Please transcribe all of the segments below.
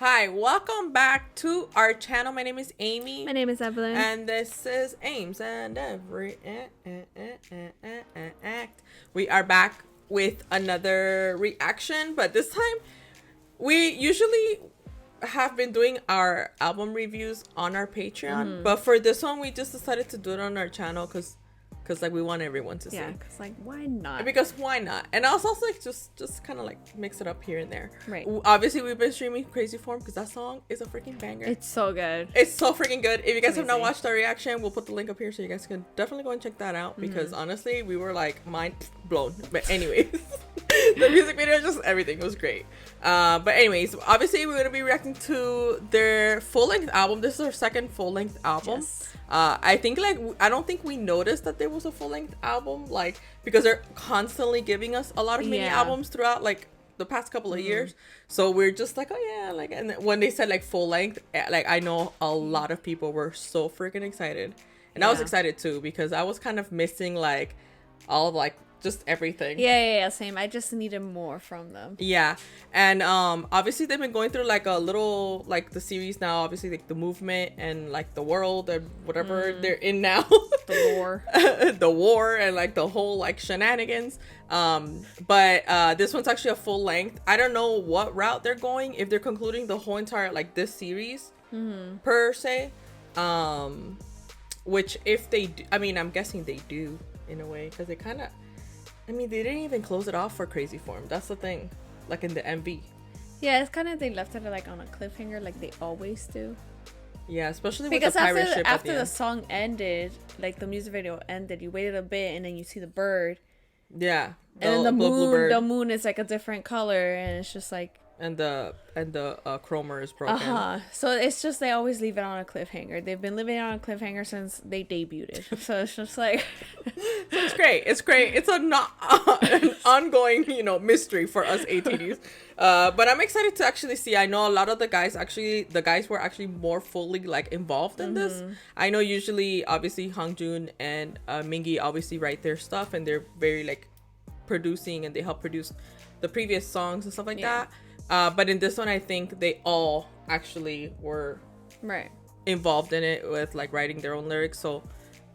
Hi, welcome back to our channel. My name is Amy. My name is Evelyn. And this is AmsEvReact. We are back with another reaction, but this time we usually have been doing our album reviews on our Patreon, but for this one we just decided to do it on our channel because like we want everyone to see. Yeah, because like why not? Because why not? And I was also like just kind of like mix it up here and there. Right. Obviously we've been streaming Crazy Form because that song is a freaking banger. It's so good. It's so freaking good. If you guys have not watched our reaction, we'll put the link up here so you guys can definitely go and check that out because honestly we were like mind blown. But anyways, the music video, just everything was great. But anyways, obviously we're gonna be reacting to their full-length album. This is their second full-length album. Yes. I think like I don't think we noticed that there was a full-length album, like because they're constantly giving us a lot of mini albums throughout like the past couple of years. So we're just like, oh yeah, like, and when they said like full length, like I know a lot of people were so freaking excited, and I was excited too because I was kind of missing like all of like just everything. Yeah, same. I just needed more from them. Yeah, and obviously they've been going through like a little like the series now, obviously like the movement and like the world and whatever they're in now. The war. The war and like the whole like shenanigans. But this one's actually a full length. I don't know what route they're going, if they're concluding the whole entire like this series per se. Which if they do, I mean I'm guessing they do in a way because they kind of, I mean, they didn't even close it off for Crazy Form. That's the thing. Like in the MV. Yeah, it's kind of, they left it like on a cliffhanger like they always do. Yeah, especially because with the pirate ship after at the song ended, like the music video ended, you waited a bit and then you see the bird. Yeah. And then the moon is like a different color and it's just like, and the chromer is broken. So it's just they always leave it on a cliffhanger. They've been living on a cliffhanger since they debuted. So it's just like so it's great. It's great. It's an ongoing, mystery for us ATEEZ. But I'm excited to actually see. I know a lot of the guys were actually more fully like involved in this. I know usually obviously Hongjoon and Mingi obviously write their stuff and they're very like producing and they help produce the previous songs and stuff like that. But in this one, I think they all actually were involved in it with like writing their own lyrics. So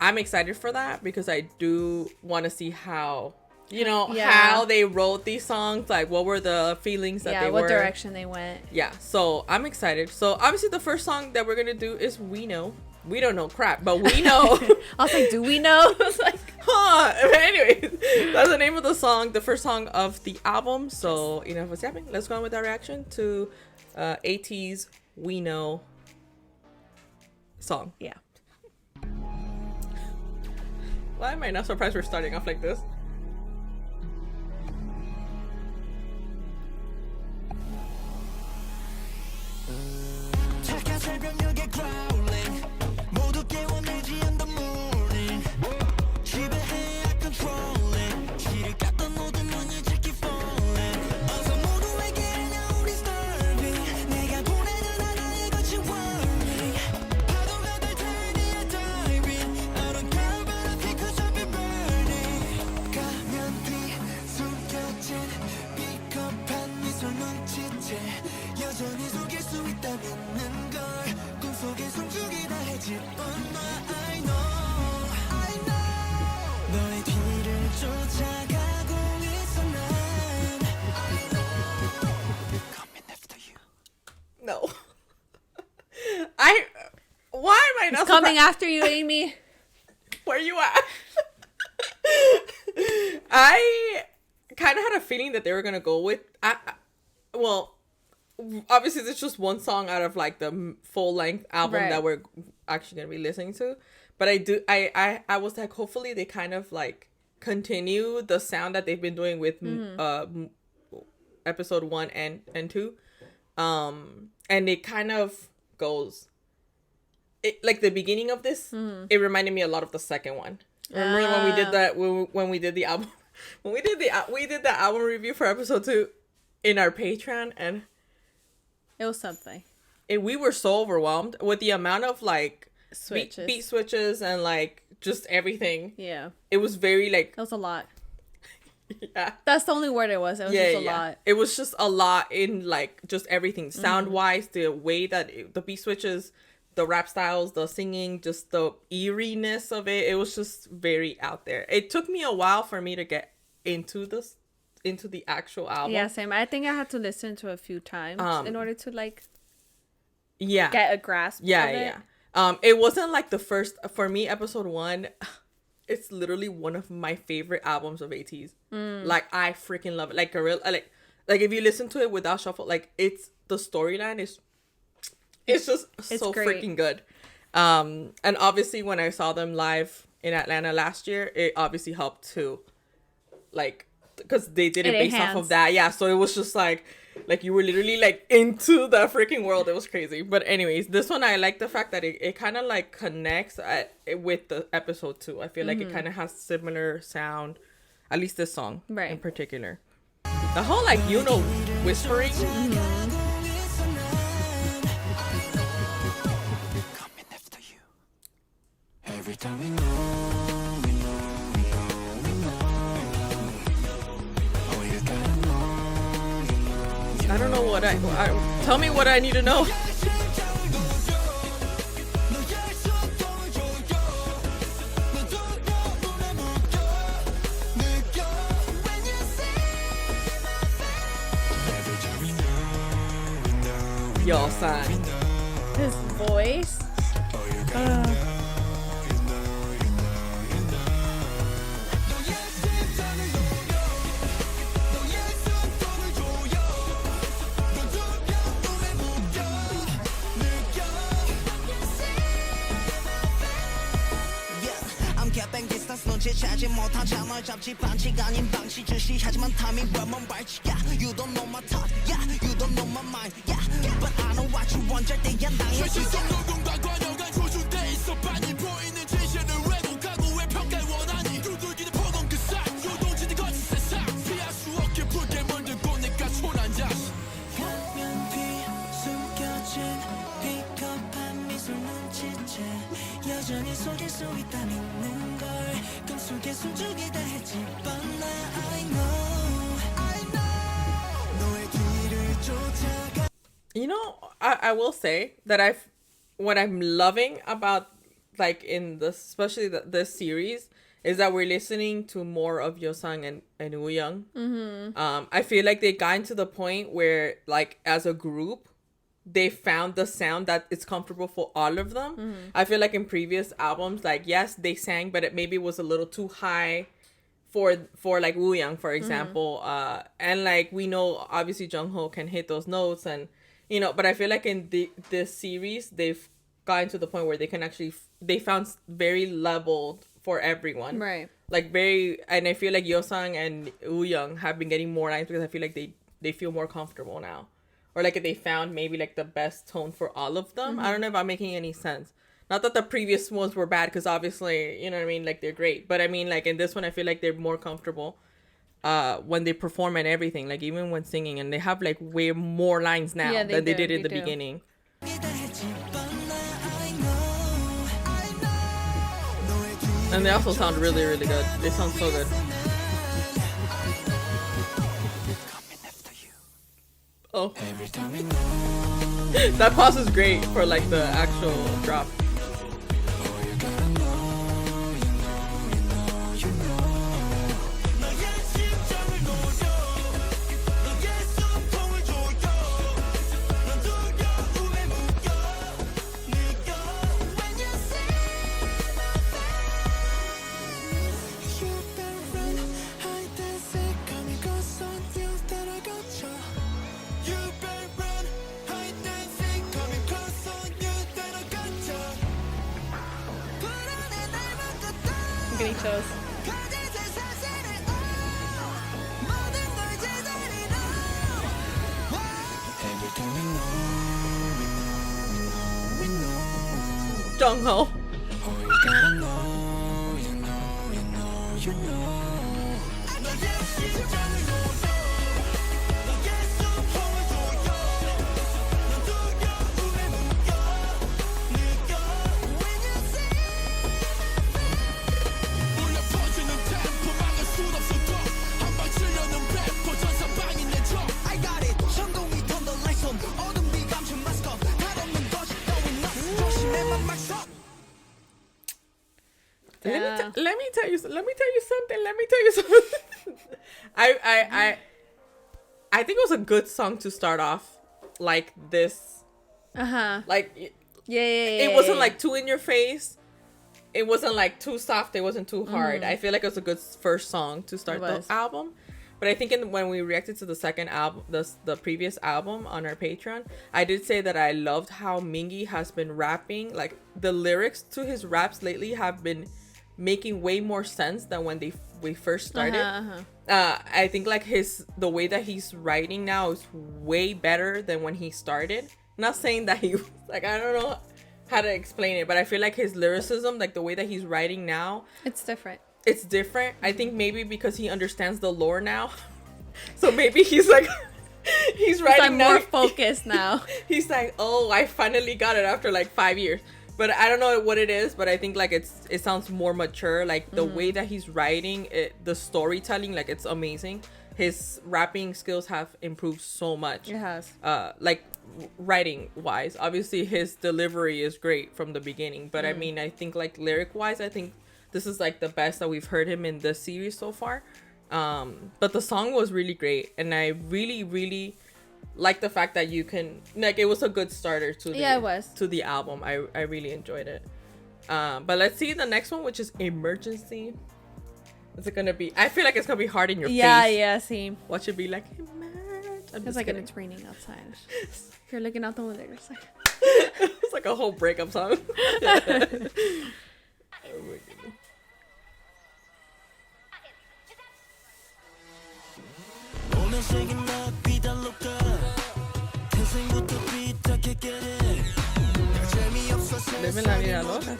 I'm excited for that because I do want to see how, how they wrote these songs. Like what were the feelings that they were. What direction they went. Yeah. So I'm excited. So obviously the first song that we're going to do is We Know. We don't know crap, but we know. I was like, do we know? I was like, But anyways, that's the name of the song, the first song of the album. So, what's happening? Let's go on with our reaction to ATEEZ We Know song. Yeah. Why am I not surprised we're starting off like this? No. Why am I not coming after you, Amy? Where you at? I kind of had a feeling that they were gonna go with well, obviously it's just one song out of like the full length album that we're actually gonna be listening to, but I was like, hopefully they kind of like continue the sound that they've been doing with episode 1 and 2, and it kind of goes like the beginning of this it reminded me a lot of the second one. Remember when we did that, when we did the album, we did the album review for episode 2 in our Patreon, and it was something. We were so overwhelmed with the amount of like beat switches and like just everything. Yeah, it was very like, that was a lot. Yeah. That's the only word it was. It was just a lot. It was just a lot in like just everything. Sound wise, the way that the beat switches, the rap styles, the singing, just the eeriness of it. It was just very out there. It took me a while for me to get into the actual album. Yeah, same. I think I had to listen to it a few times in order to like get a grasp of it. Yeah. It wasn't like the first, for me, episode 1, it's literally one of my favorite albums of ATEEZ. Like, I freaking love it. Like, like if you listen to it without shuffle, like, the storyline is, it's so great. Freaking good. And obviously when I saw them live in Atlanta last year, it obviously helped too. Like, because they did it based off of that. Yeah, so it was just like you were literally like into the freaking world. It was crazy. But anyways, this one I like the fact that it kind of like connects with the episode 2. I feel like it kind of has similar sound, at least this song in particular. The whole like whispering. Coming after you. Every time we know, we know, we know, we know. Oh, you gotta know, you know. I don't know what tell me what I need to know. Y'all sign. His voice. 차지 못한 잠을 잡지 반칙 아닌 방식 주시하지만 타이밍 왜만 발치 Yeah, you don't know my thought Yeah, you don't know my mind Yeah, but I know what you want 절대야 나의 시선 누군가 관여가 조준돼 있어 빤히 보이는 진실을 왜곡하고 왜 평가를 원하니 두들기는 폭언 그 살 요동치는 거친 세상 피할 수 없게 붉게 물들고 내가 초난자 화면 뒤 숨겨진 비겁한 미소 눈치채 여전히 속일 수 있다 믿는 걸 꿈속에 숨죽이다 했지 But now I know 너의 길을 쫓아가 I will say that what I'm loving about like in this, especially this series, is that we're listening to more of Yeosang and Wooyoung. I feel like they got to the point where like as a group they found the sound that is comfortable for all of them. I feel like in previous albums, like yes, they sang, but it maybe was a little too high for like Wooyoung, for example. And like we know obviously Jungho can hit those notes, and but I feel like in this series they've gotten to the point where they can actually they found very leveled for everyone. Right. Like and I feel like Yeosang and Wooyoung have been getting more lines because I feel like they feel more comfortable now. Or like if they found maybe like the best tone for all of them. I don't know if I'm making any sense. Not that the previous ones were bad, because obviously, you know what I mean, like they're great. But I mean, like in this one, I feel like they're more comfortable when they perform and everything. Like even when singing, and they have like way more lines now than they did in the beginning. And they also sound really, really good. They sound so good. Oh. That pause is great for like the actual drop. Getting chills. Jungho. Yeah. Let me tell you something. I think it was a good song to start off like this. Like Yeah. it wasn't like too in your face. It wasn't like too soft. It wasn't too hard. I feel like it was a good first song to start the album. But I think when we reacted to the second album, the previous album on our Patreon, I did say that I loved how Mingy has been rapping. Like the lyrics to his raps lately have been making way more sense than when we first started. I think like the way that he's writing now is way better than when he started. Not saying that he like, I don't know how to explain it, but I feel like his lyricism, like the way that he's writing now, it's different. I think maybe because he understands the lore now. So maybe he's like he's writing like now, more focused now. He's like, oh, I finally got it after like 5 years. But I don't know what it is, but I think like it sounds more mature. Like the way that he's writing it, the storytelling, like it's amazing. His rapping skills have improved so much. It has. Like writing wise, obviously his delivery is great from the beginning. But I mean, I think like lyric wise, I think this is like the best that we've heard him in this series so far. But the song was really great, and I really, really like the fact that you can like it was a good starter to the album. I really enjoyed it. But let's see the next one, which is Emergency. Is it gonna be? I feel like it's gonna be hard in your face. Yeah, same. What should be like? It's like it's raining outside. You're looking out the window. You're just like it's like a whole breakup song. Oh my goodness. Living la vida loca.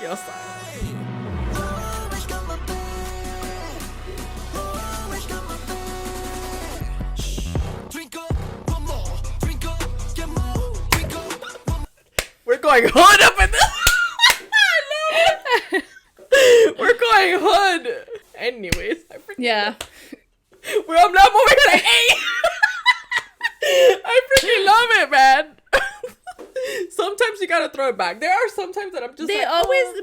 Yo, style. We're going hood up in this. I know it. We're going hood. Anyways, yeah. I'm not moving like, hey. I freaking love it, man. Sometimes you gotta throw it back. There are sometimes that I'm just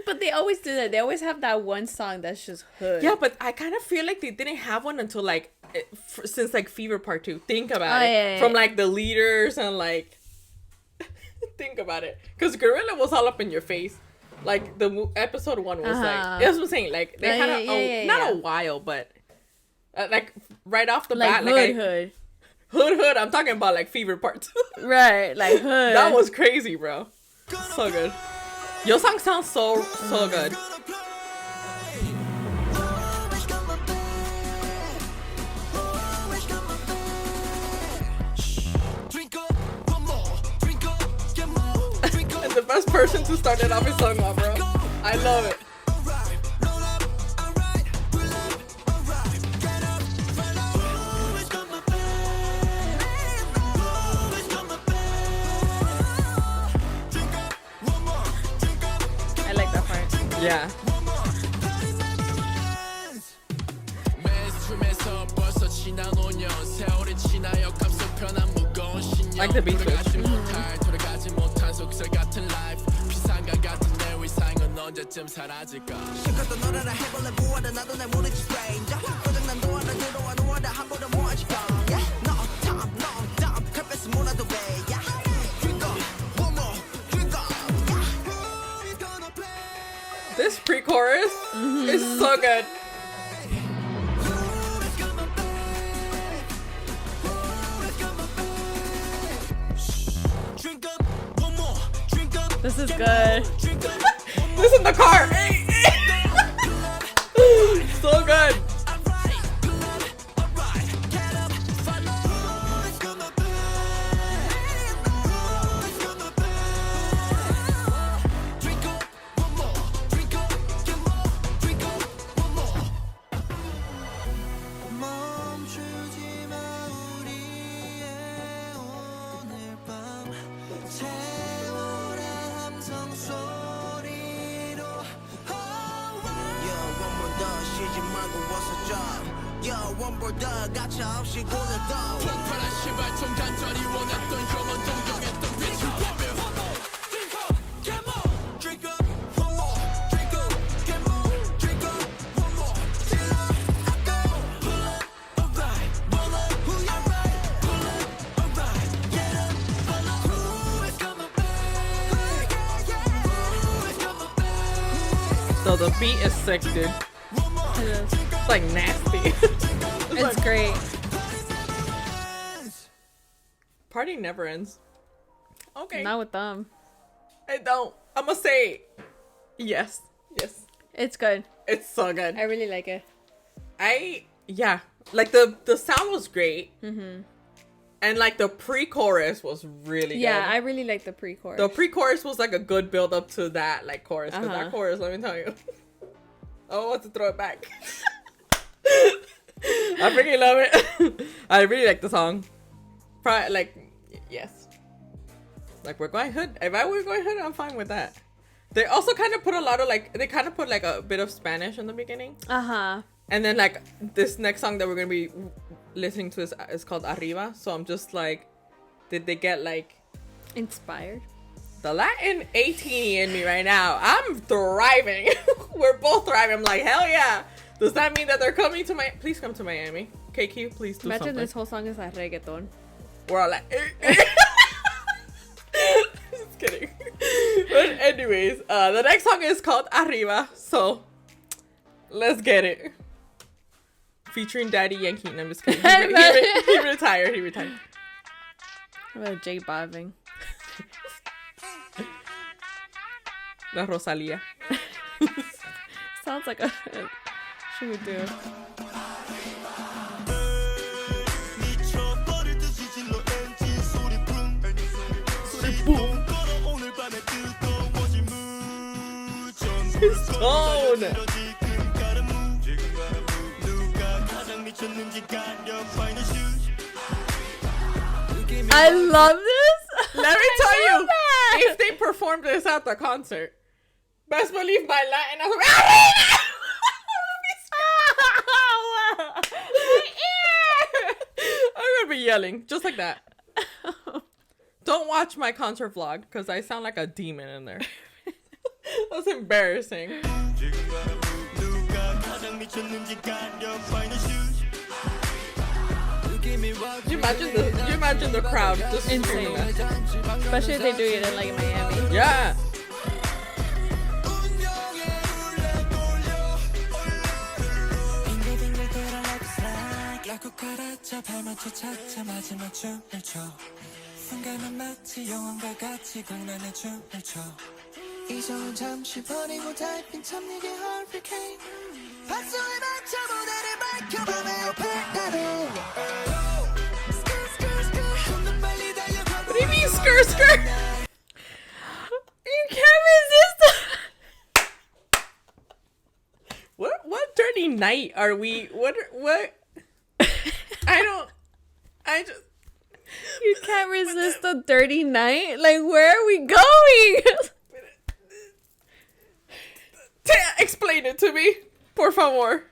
but they always do that. They always have that one song that's just hood. Yeah, but I kind of feel like they didn't have one until like since like Fever Part 2. Think about it. Yeah. From like the leaders and like think about it, because Gorilla was all up in your face. Like the episode 1 was like, that's what I'm saying. Like they had a while, but like right off the bat, like hood. I'm talking about like Fever Part 2. Right, like hood. That was crazy, bro. So good. Your song sounds so good. And the best person to start it off is Sungma, bro. I love it. I like that part. Yeah. Like the beat switch. This pre-chorus is so good. This is good. This in the car. So good. 멈추지 마 우리의 오늘 밤 쉬지 말고 what's a job Yo one more dog 가차 없이 굴러도 폭발한 시발점 간절히 원했던 영원 동경했던 빛이 보면 Drink up, drink up, one more Drink up, get more Drink up, one more Till I go Pull up, alright Roll up, who you right Pull up, alright Get up, follow Who is coming back Who is coming back So the beat is sick, dude. It's like nasty. It's great. Party never ends. Okay. Not with them. I don't. I'm gonna say yes. Yes. It's good. It's so good. I really like it. Yeah. Like the sound was great. Mm-hmm. And like the pre-chorus was really Yeah, good. I really like the pre-chorus. The pre-chorus was like a good build up to that like chorus. Because that chorus, let me tell you. I want to throw it back. I freaking love it. I really like the song. Probably like yes. Like we're going hood. If I were going hood, I'm fine with that. They also kind of put a lot of like they kind of put like a bit of Spanish in the beginning. And then like this next song that we're gonna be listening to is called Arriba. So I'm just like, did they get like inspired? The Latin 18 in me right now. I'm thriving. We're both thriving. I'm like, hell yeah. Does that mean that they're coming to my... Please come to Miami. KQ, please do Imagine something. this whole song is like reggaeton. We're all like... Just kidding. But anyways, the next song is called Arriba. So, let's get it. Featuring Daddy Yankee. No, I'm just kidding. He retired. He retired. How about J Balvin? La Rosalía. Sounds like a she would do. His tone. I love this. Let me tell you, if they performed this at the concert, best believe my Latin. I'm gonna be yelling just like that. Don't watch my concert vlog because I sound like a demon in there. That's embarrassing. You imagine the crowd just Insane. Especially if they do it in like Miami. Yeah. What do you mean skirt skirt? You can't resist. What dirty night are we? What? I just. You can't resist a dirty night. Like, where are we going? Explain it to me, por favor.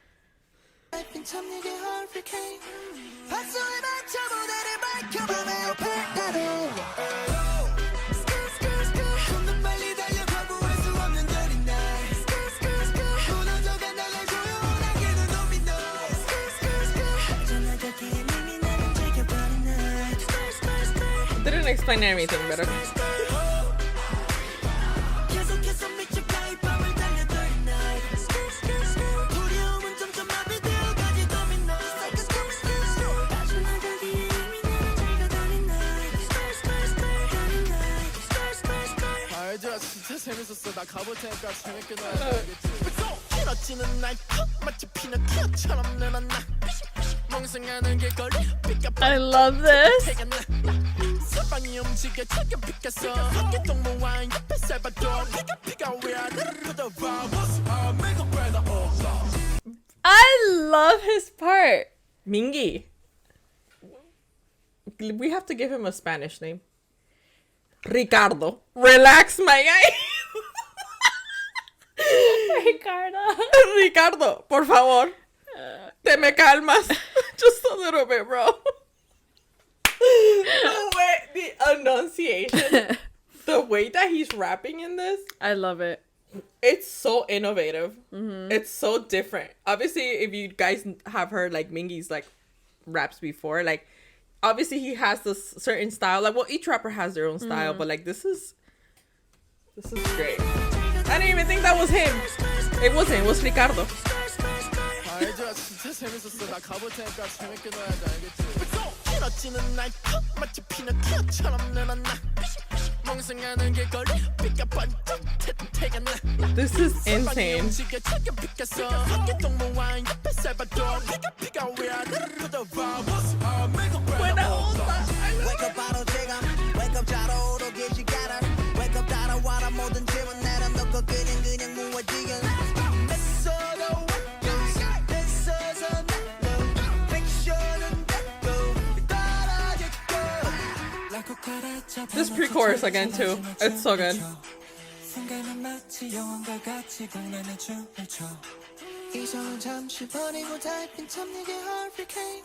Didn't explain anything, but okay. I love this. I love his part. Mingy. We have to give him a Spanish name. Ricardo. Relax, my guy. Ricardo. Ricardo, por favor. Te me calmas. Just a little bit, bro. The enunciation. The way that he's rapping in this. I love it. It's so innovative. Mm-hmm. It's so different. Obviously, if you guys have heard like Mingy's like raps before, like obviously he has this certain style. Like, well, each rapper has their own style, but like this is great. I didn't even think that was him. It wasn't. It was Ricardo. 알죠 진짜 재밌었어 나 가볼 테니까 재밌게 놀아야지 알겠지 피너찌는 날 마치 피너키처럼 늘어나 멍성하는 길거리 빛가 번쩍 태태가 나 This is insane. Buena onda. Wake up 바로 지금 Wake up 자로로 기시가라 Wake up 따라와라 모든 짐은 내려놓고 그냥 무어지게 낯서도 낯서서 나도 픽션은 닫고 떨어졌고 This pre-chorus again too. It's so good. 순간은 마치 영원과 같이 공간에 춤을 춰 이성은 잠시 버리고 달빛 참내게 hurricane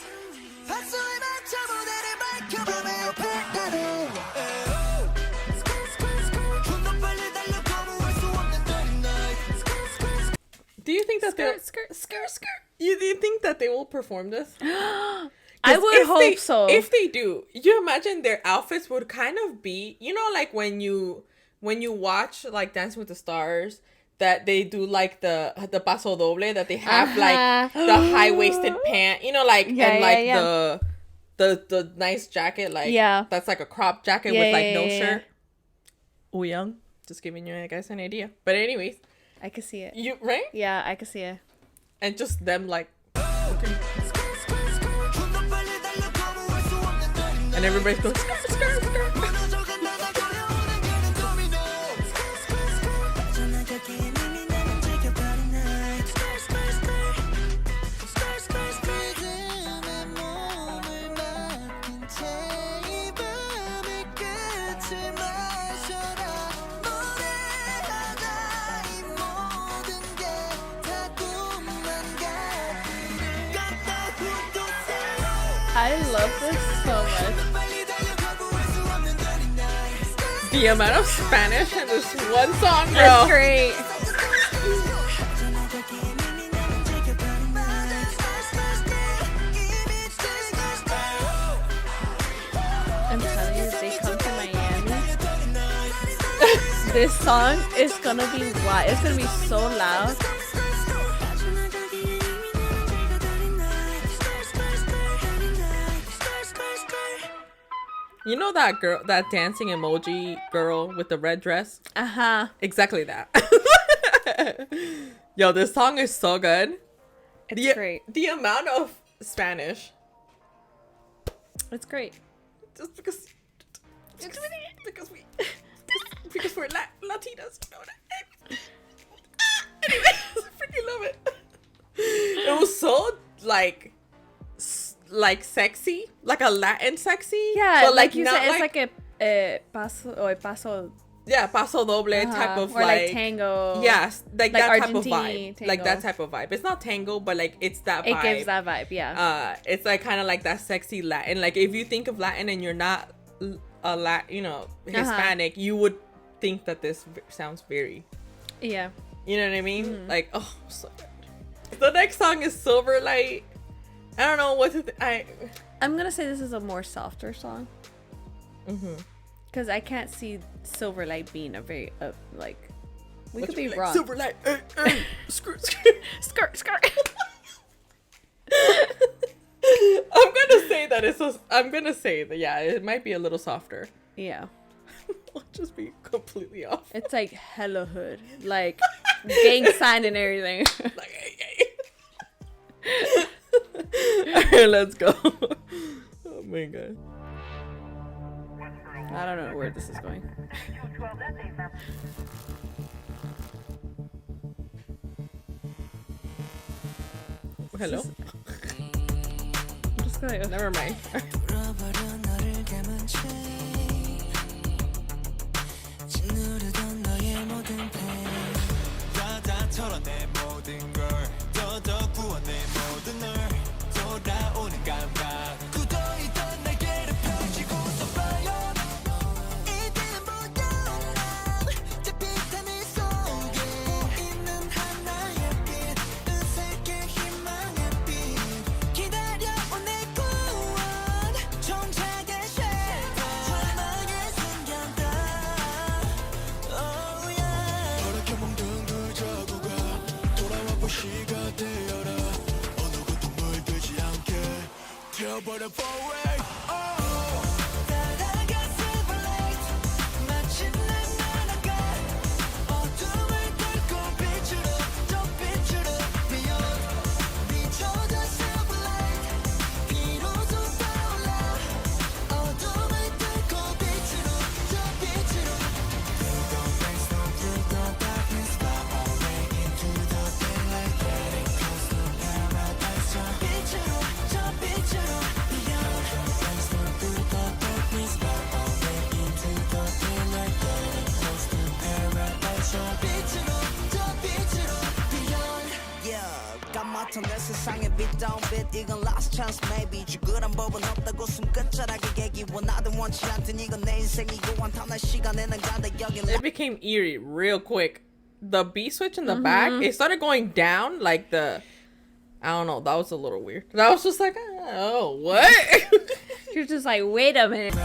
박수에 맞춰 무대를 밝혀 밤의 옆에 나를 좀더 빨리 달려 거부할 수 없는 dirty night Do you think that they skirt. do you think that they will perform this? I would hope so. If they do, you imagine their outfits would kind of be, you know, like when you watch like Dancing with the Stars, that they do like the paso doble, that they have like the high-waisted pant, you know, like the nice jacket, like that's like a crop jacket with like no shirt. Oh, young, just giving you guys an idea. But anyways, I can see it. you right? Yeah, I can see it. And just them like, okay. And everybody's going skirt, skirt, skirt. I love this so much. The amount of Spanish in this one song, bro. That's great. I'm telling you, if they come to Miami, this song is gonna be wild. It's gonna be so loud. You know that girl, that dancing emoji girl with the red dress? Uh-huh. Exactly that. Yo, this song is so good. It's great. The amount of Spanish. It's great. Just because we're Latinas. You know what anyway, I freaking love it. It was so like sexy, like a Latin sexy. Yeah, but like you not said, it's like a paso or paso. Yeah, paso doble type of or like tango. Yes, like that type of Argentine vibe. tango. Like that type of vibe. It's not tango, but like it's that vibe. It gives that vibe, yeah. It's like kind of like that sexy Latin. Like if you think of Latin and you're not a Hispanic, you would think that this sounds very. Yeah. You know what I mean? Like, oh, so good. The next song is Silver Light. I don't know what to I'm gonna say this is a more softer song. Because I can't see Silverlight being a very like. We could be like, wrong. Silver Light, skirt. Skirt. I'm gonna say that yeah, it might be a little softer. Yeah. I'll just be completely off. It's like hella hood, like gang sign and everything. Like, hey. Alright, let's go. Oh my god. I don't know where this is going. Hello? I'm just gonna. Never mind. but I'm far away. 따라가 silver light 마침내 날아가 어둠을 뚫고 빛으로 저 빛으로 beyond 비춰져 silver light 비로소 떠올라 어둠을 뚫고 빛으로 저 빛으로 Through the waves, through the darkness fly away into the daylight getting close to paradise 저 빛으로 저 빛으로 beyond through the darkness fly away into the daylight getting close to paradise 저 빛으로 저 빛으로 beyond yeah 까맣던 내 세상에 빛다운 빛 이건 last chance maybe 죽으란 법은 없다고 숨 끝자락에 깨기 원하든 원치 않든 이건 내 인생이고 한탄할 시간에는 간다 여긴 It became eerie real quick. The beat switch in the back, it started going down like the, I don't know, that was a little weird. That was just like, oh, what? You're just like, wait a minute.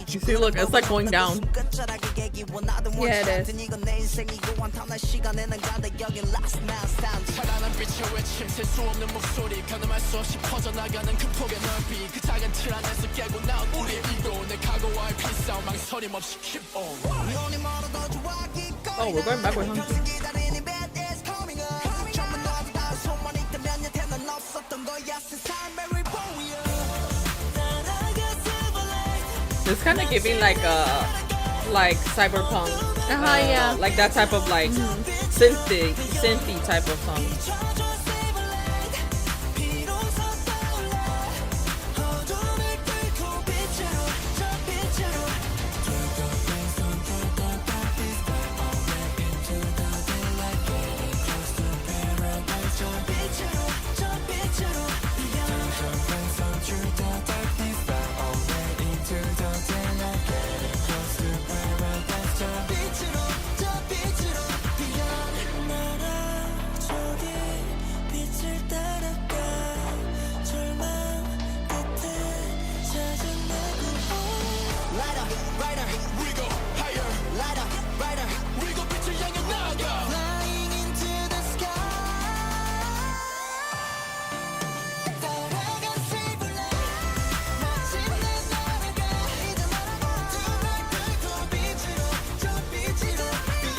You see, look, it's like going down. Yeah, it is. 찬란한 빛의 외침 셀수 없는 목소리 가늠할 수 없이 퍼져나가는 그 폭의 넓이 그 작은 틀 안에서 깨고 나온 우리의 이고 내 각오와의 피싸움 망설임 없이 keep on. Oh, we're going backward, huh? It's kind of giving like a cyberpunk, Yeah. like that type of like synthy type of song.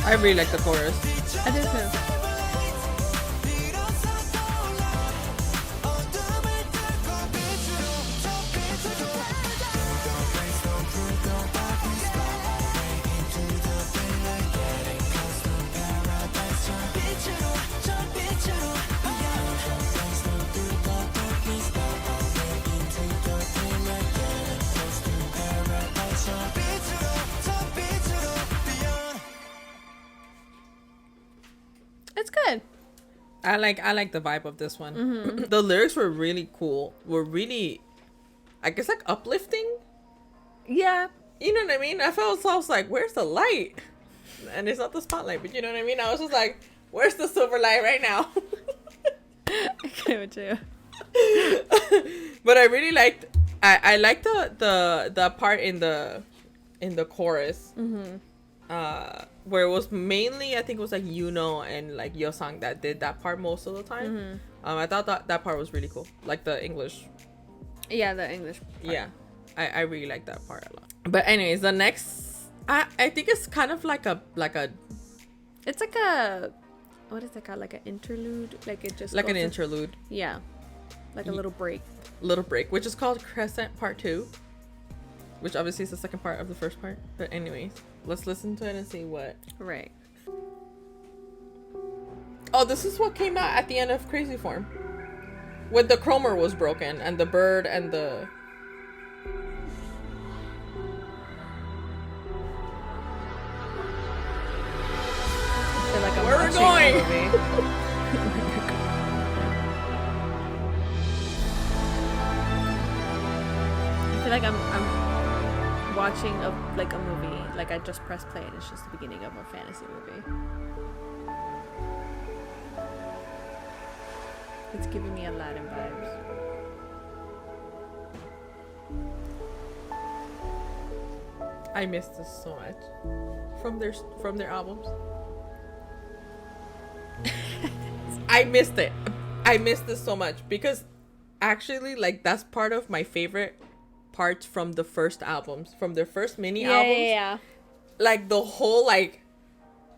I really like the chorus. I do too. It's good. I like the vibe of this one. The lyrics were really cool. Were really, I guess, like uplifting. Yeah. You know what I mean? I was like, where's the light? And it's not the spotlight, but you know what I mean? I was just like, where's the silver light right now? Okay with you. But I really liked, I liked the part in the chorus. Where it was mainly, I think it was like Yuno and like Yosang that did that part most of the time. I thought that part was really cool, like the English. Yeah, the English part. Yeah, I really like that part a lot. But anyways, the next, I think it's kind of like a It's like a, what is it called? Like an interlude? Like it just like an goes interlude, yeah, like a little break. which is called Crescent Part 2, which obviously is the second part of the first part. But anyways, let's listen to it and see what. Right. Oh, this is what came out at the end of Crazy Form, when the chromer was broken and the bird and the. I feel like I'm Where we're watching a going. movie. I feel like I'm watching a movie. Like I just press play and it's just the beginning of a fantasy movie. It's giving me Aladdin vibes. I missed this so much from their albums. I missed it. I missed this so much because actually, like, that's part of my favorite parts from the first albums, from their first mini albums. Yeah. Like the whole like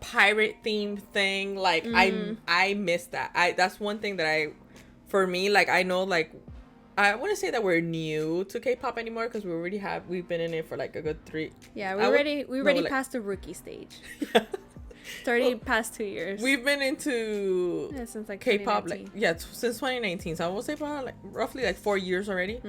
pirate themed thing. Like I missed that. That's one thing that for me, like, I know, like, I wouldn't say that we're new to K-pop anymore because we've been in it for like a good 3. Yeah, we already passed the rookie stage. Yeah. It's already past 2 years. We've been into since like K-pop, 2019. like, since 2019. So I will say probably like roughly like 4 years already.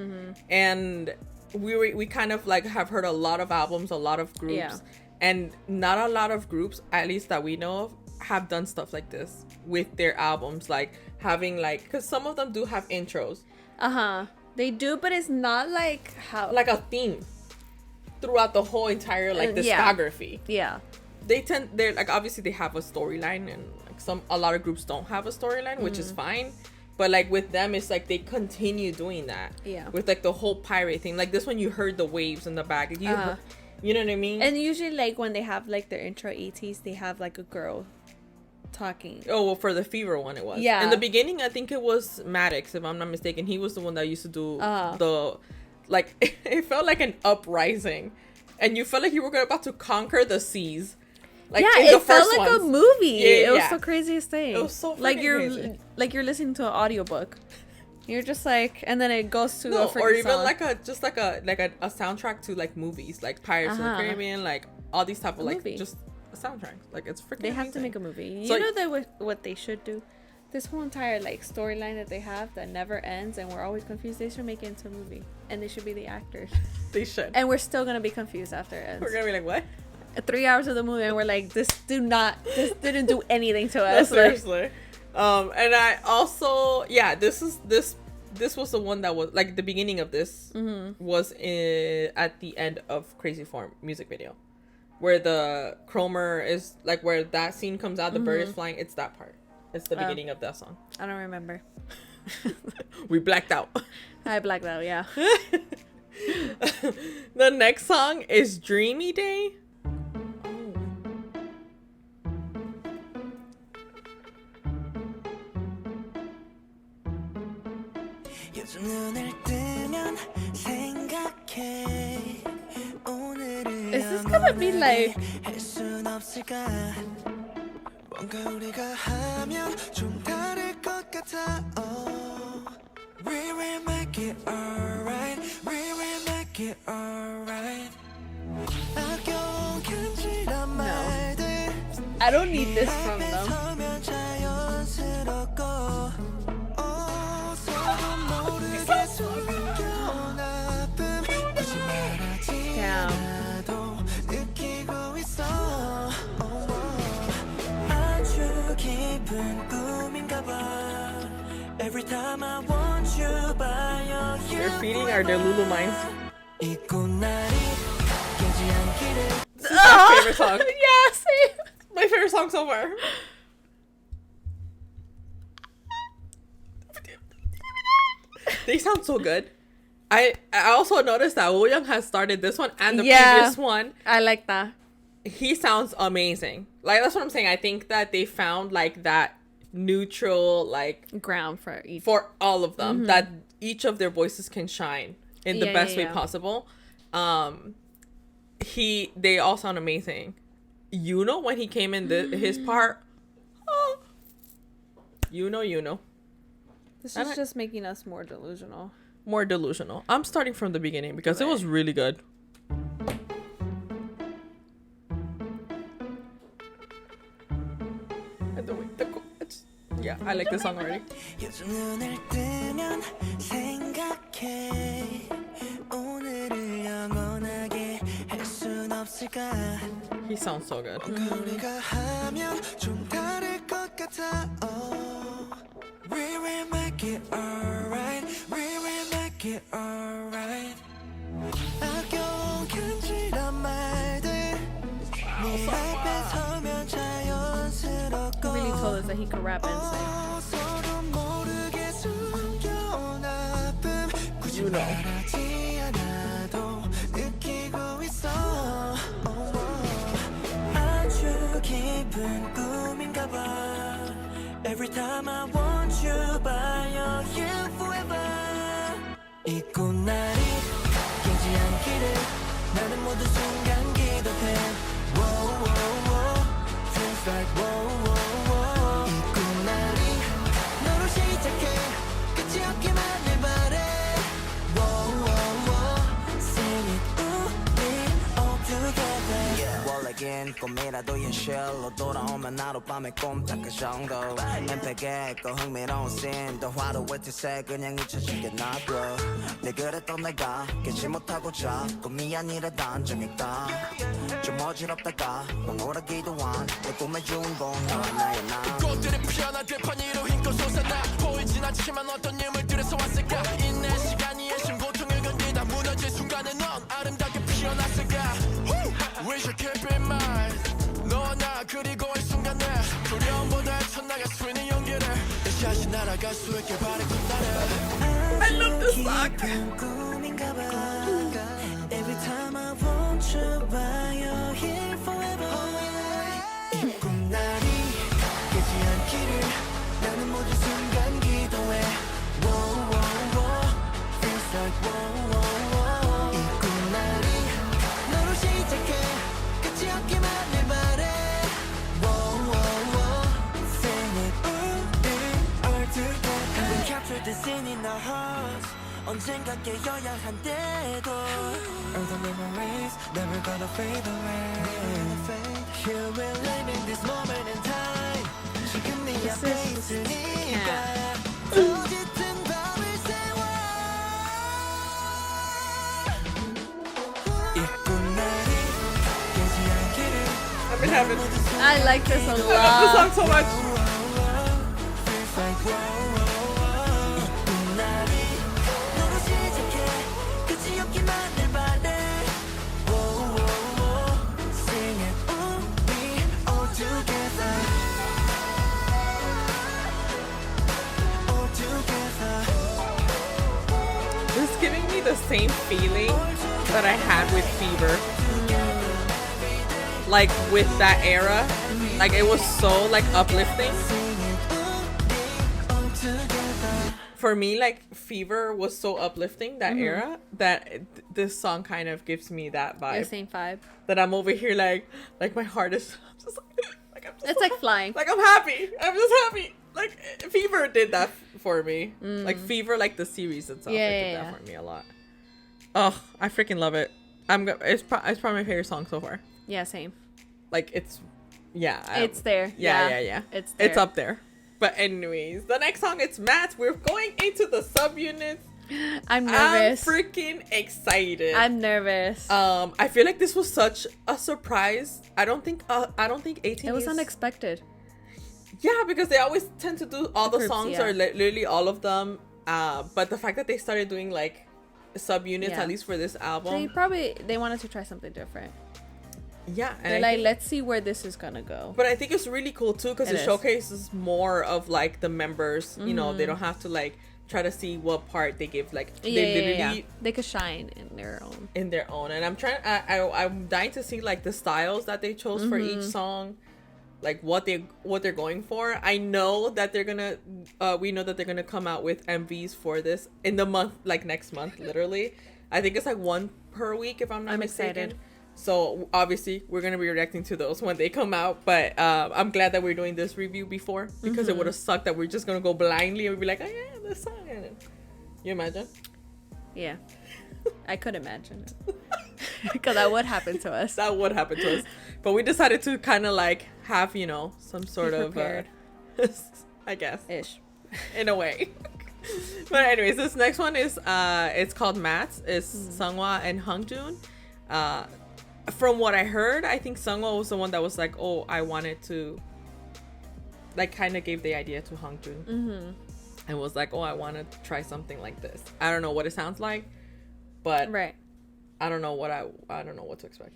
And we kind of like have heard a lot of albums, a lot of groups, and not a lot of groups, at least that we know of, have done stuff like this with their albums, like having like, because some of them do have intros. They do, but it's not like how like a theme throughout the whole entire like discography. Yeah. They're like, obviously they have a storyline, and like a lot of groups don't have a storyline, which is fine. But like with them, it's like they continue doing that. Yeah. With like the whole pirate thing. Like this one, you heard the waves in the back. You know what I mean? And usually, like when they have like their intro ATEEZ, they have like a girl talking. Oh, well, for the Fever one, it was. Yeah. In the beginning, I think it was Matz, if I'm not mistaken. He was the one that used to do the, like, it felt like an uprising, and you felt like you were about to conquer the seas. Like, yeah, it felt like a movie. It was the craziest thing. It was so like crazy. you're listening to an audiobook. You're just like, and then it goes to a freaking or even song. like a soundtrack to like movies, like Pirates of the Caribbean, like all these type of like movie. just soundtracks. Like it's freaking. They have to amazing. make a movie. So, you know what they should do? This whole entire like storyline that they have that never ends and we're always confused. They should make it into a movie, and they should be the actors. They should. And we're still gonna be confused after it ends. We're gonna be like, what? 3 hours of the movie, and we're like, this didn't do anything to No, us. seriously. And I also, this was the one that was like the beginning of this was at the end of Crazy Form music video, where the Cromer is like, where that scene comes out, the bird is flying. It's that part. It's the beginning of that song. I don't remember. We blacked out. I blacked out. Yeah. The next song is Dreamy Day. 요즘 눈을 뜨면 생각해 오늘을 Is this gonna be like 할 순 없을까 뭔가 우리가 하면 좀 다를 것 같아 We will make it alright We will make it alright 아껴온 간지란 말들 I don't need this from 앞에 them. 서면 자연스럽고 They're feeding our Delulu minds. This is my favorite song. Yeah, same. My favorite song so far. They sound so good. I also noticed that Woo Young has started this one and the previous one. I like that. He sounds amazing. Like, that's what I'm saying. I think that they found like that neutral, like, Ground for each. for all of them, that each of their voices can shine in the best way possible. They all sound amazing. You know, when he came in his part, you know. This is just making us more delusional. More delusional. I'm starting from the beginning because it was really good. And the way yeah, I like this song already. 요즘 눈을 뜨면 생각해 오늘을 영원하게 할 순 없을까 He sounds so good. 우리가 하면 좀 다를 것 같아 We will make it alright We will make it alright 아껴온 간지란 말들 네 앞에 서면 자연스럽고 He really told us that he could rap and sing. 서로 모르게 숨겨온 아픔 굳이 You know. 말하지 않아도 느끼고 있어 아주 깊은 꿈인가 봐 Every time I want you by your here forever 이 꽃날이 깨지 않기를 나는 모든 순간 기도해 Whoa, whoa, whoa Feels like whoa, whoa, whoa 이 꽃날이 너로 시작해 끝이 없기만을 바래 Whoa, whoa, whoa Sing it 우리 all together 원래긴 꿈이라도 현실로 돌아오면 하룻밤에 꼼짝 그 정도 엠팩에 그 흥미로운 씬 더 화려해 티세 그냥 잊혀지겠나도 내 그랬던 내가 깨지 못하고 자꾸 미안이라 단정했다 좀 어지럽다가 멍울하기도 한 내 꿈의 주인공 너와 나의 나 꽃들이 피어나 들판 위로 힘껏 솟아나 보이진 않지만 어떤 유물들에서 왔을까 인내 시간이 애신 고통을 견디다 무너질 순간에 넌 아름답게 피어났을까 We should keep in mind 너와 나 그리고 이 순간에 두려움보다 첫나가 스위는 용기를 다시 날아갈 수 있길 바래 I love this song. Every time I want you by your here forever 이 꿈날이 깨지 않기를 나는 모든 순간 기도해 Whoa, whoa, whoa Feels like whoa, whoa, whoa 이 꿈날이 너로 시작해 끝이 없기만을 바래 Whoa, whoa, whoa Sing it 우리 all together We capture the scene in our hearts 언젠가 깨어야 한데도 All the memories never gonna fade away Here we're living this moment in time 지금 네 앞에 있으니까 더 짙은 밤을 새워 이 꽃날이 깨지 않기를 I've been having I like this a I love this lot. song so much. Feels like whoa, 이 꽃날이 너로 시작해 끝이 없기만을 바래 Whoa, whoa, whoa Sing it 우리 all together All together This is giving me the same feeling that I had with Fever. Like with that era. Like it was so like uplifting. all together For me, like Fever was so uplifting that era that this song kind of gives me that The vibe. same vibe. That I'm over here like my heart is just like I'm just It's like flying. like I'm happy. I'm just happy. Like Fever did that for me. Like Fever, like the series itself, Yeah, it did yeah, that yeah. for me a lot. Oh, I freaking love it. It's probably my favorite song so far. Yeah, same. Like it's, yeah. It's there. Yeah. It's there. It's up there. But anyways, the next song it's Matz. We're going into the subunits. I'm nervous. I'm freaking excited. I'm nervous. I feel like this was such a surprise. I don't think ATEEZ. It was unexpected. Yeah, because they always tend to do all the Groups, songs yeah. or literally all of them. But the fact that they started doing like subunits, Yeah. at least for this album, They wanted to try something different. yeah. And They're I like, think- let's see where this is gonna go. but I think it's really cool too because It it is. showcases more of like the members. You know, they don't have to like try to see what part they give. Like they literally They could shine in their own. in their own. And I'm trying. I'm dying to see like the styles that they chose for each song, like what they're going for. I know that they're gonna. We know that they're gonna come out with MVs for this in the month, like next month, literally. I think it's like one per week if I'm not I'm mistaken. excited. So obviously we're gonna be reacting to those when they come out. But I'm glad that we're doing this review before because it would have sucked that we're just gonna go blindly and be like, oh yeah, this song. You imagine? Yeah. I could imagine it. Because that would happen to us. That would happen to us. But we decided to kind of like have, you know, some sort Be of prepared. I guess Ish. in a way. But anyways, this next one is it's called Matz. It's Sungwa and Hongjoon. From what I heard, I think Sungwa was the one that was like, oh, I wanted to, like, kind of gave the idea to Hongjoon and was like, oh, I want to try something like this. I don't know what it sounds like, but Right. I don't know what I don't know what to expect.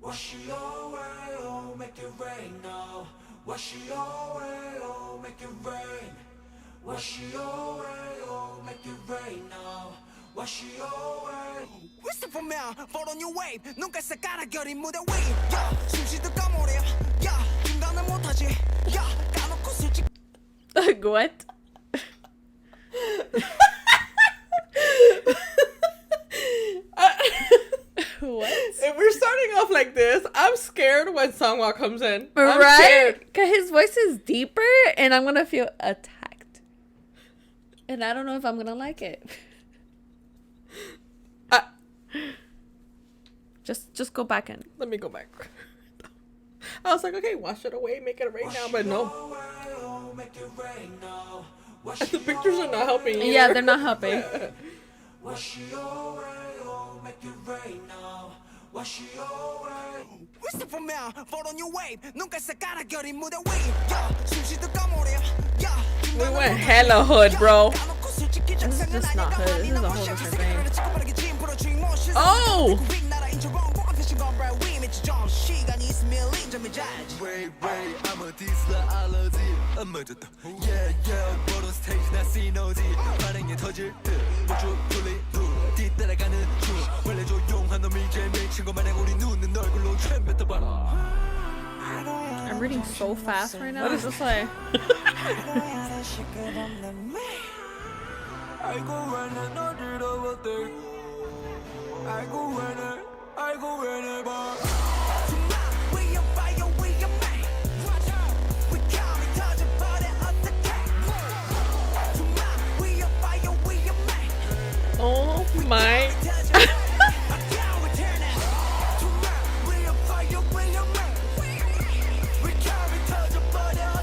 Wash your way, oh, make it rain now. Wash your way, oh, make it rain. Wash your way, oh, make it rain now. Wash your way. Whistle for me, fall on your wave 눈깔 가라결인 무대 위 숨쉬듯 까무려 인간은 못하지 까놓고 What? What? If we're starting off like this, I'm scared when Sungwa comes in. I'm Right? scared. Because his voice is deeper and I'm going to feel attacked. And I don't know if I'm going to like it. Just go back in. Let me go back. I was like, okay, wash it away, make it rain now, but no. The pictures are not helping either. Yeah, they're not helping. We went hella hood, bro. This is just not hood. This is a whole different thing. Oh! I'm reading so fast right now. It's just like... Oh my.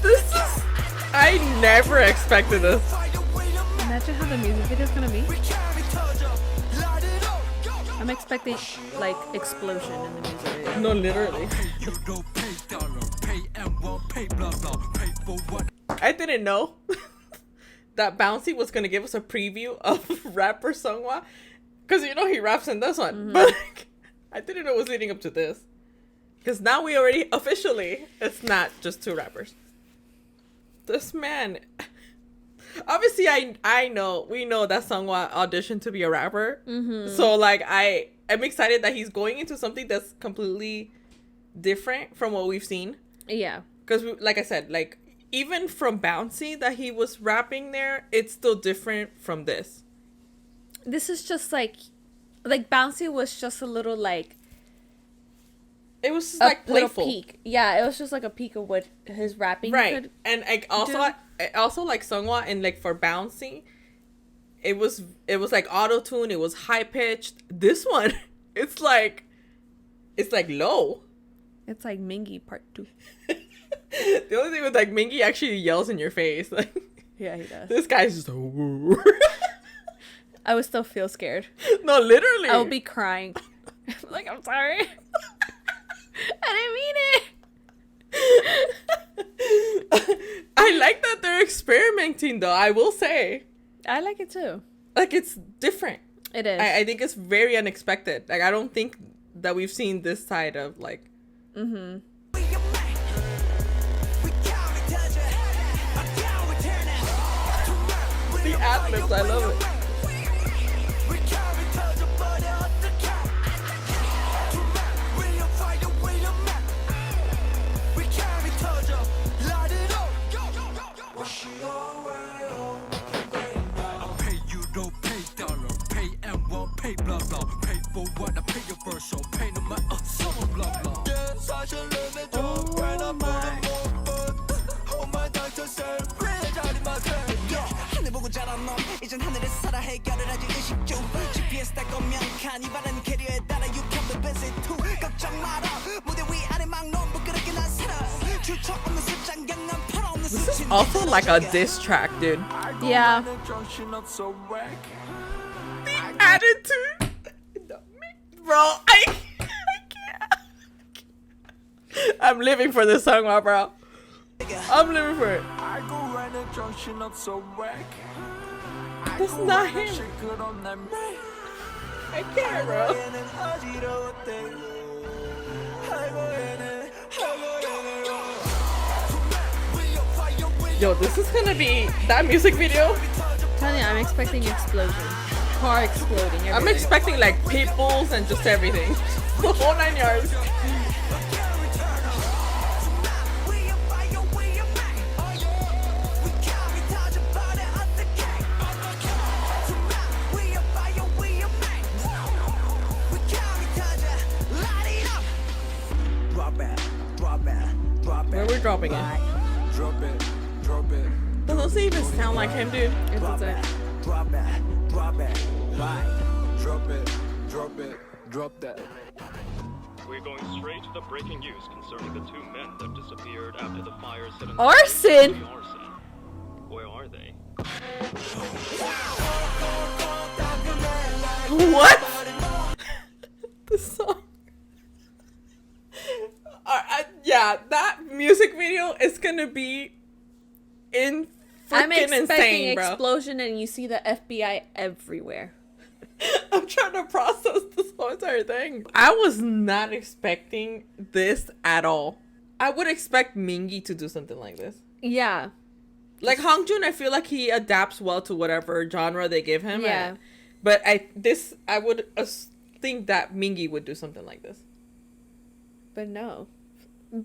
This is... I never expected this. Imagine how the music video is gonna be. I'm expecting like explosion in the music video. No, literally. I didn't know that Bouncy was gonna give us a preview of rapper Sungwa, because you know he raps in this one, but like, I didn't know it was leading up to this. Because now we already officially, it's not just two rappers. This man, obviously I know, we know that Sungwa auditioned to be a rapper. So like I am excited that he's going into something that's completely different from what we've seen. Yeah. Because like I said, like even from Bouncy that he was rapping there, it's still different from this. This is just like Bouncy was just a little like... It was just a like little playful. peek. Yeah, it was just like a peek of what his rapping could and like also like Sungwa and like for Bouncy, it was like auto tune. It was high pitched. This one, it's like low. It's like Mingy Part 2. The only thing with like Mingy actually yells in your face. Like Yeah, he does. this guy's just I would still feel scared. No, literally. I would be crying. Like, I'm sorry. I didn't mean it. I like that they're experimenting though. I will say. I like it too. Like it's different. It is. I think it's very unexpected. Like I don't think that we've seen this side of like. Mm-hmm. The ad-libs, I love it. This is also like a diss track, dude. Yeah. The attitude. Bro, I can't. I'm living for this song, bro. I'm living for it. That's not him. I can't, bro. Yo, this is gonna be that music video. Tell you, I'm expecting explosion. Car exploding. Everything. I'm expecting like peoples and just everything. The whole 9 yards. dropping it. Drop it, drop it. Doesn't even sound like him, dude. It Drop doesn't. it, drop it, drop it. Right. Drop it, drop it, drop that. We're going straight to the breaking news concerning the two men that disappeared after the fire set in Arson! the arson. Where are they? What? The song. Yeah, that music video is gonna be I'm freaking expecting insane, bro. explosion and you see the FBI everywhere. I'm trying to process this whole entire thing. I was not expecting this at all. I would expect Mingi to do something like this. Yeah. Like Hongjoon, I feel like he adapts well to whatever genre they give him. Yeah. But I would think that Mingi would do something like this. But no.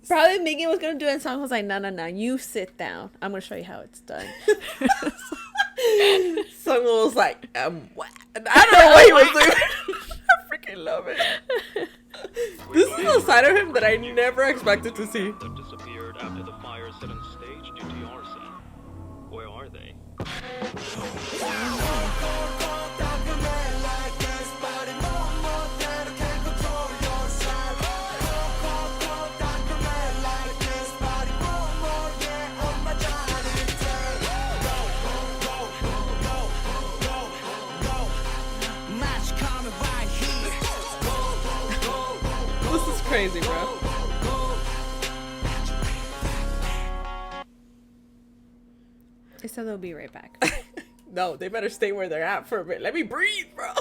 Probably Megan was gonna do it and Song was like, no, you sit down. I'm gonna show you how it's done. Someone was like, what? I don't know what he was doing. I freaking love it. This is a side of him that I never expected to see. That disappeared after the fire set on stage due to arson. Where are they? Match coming right here. This is crazy, bro. They said they'll be right back. No, they better stay where they're at for a bit. Let me breathe, bro.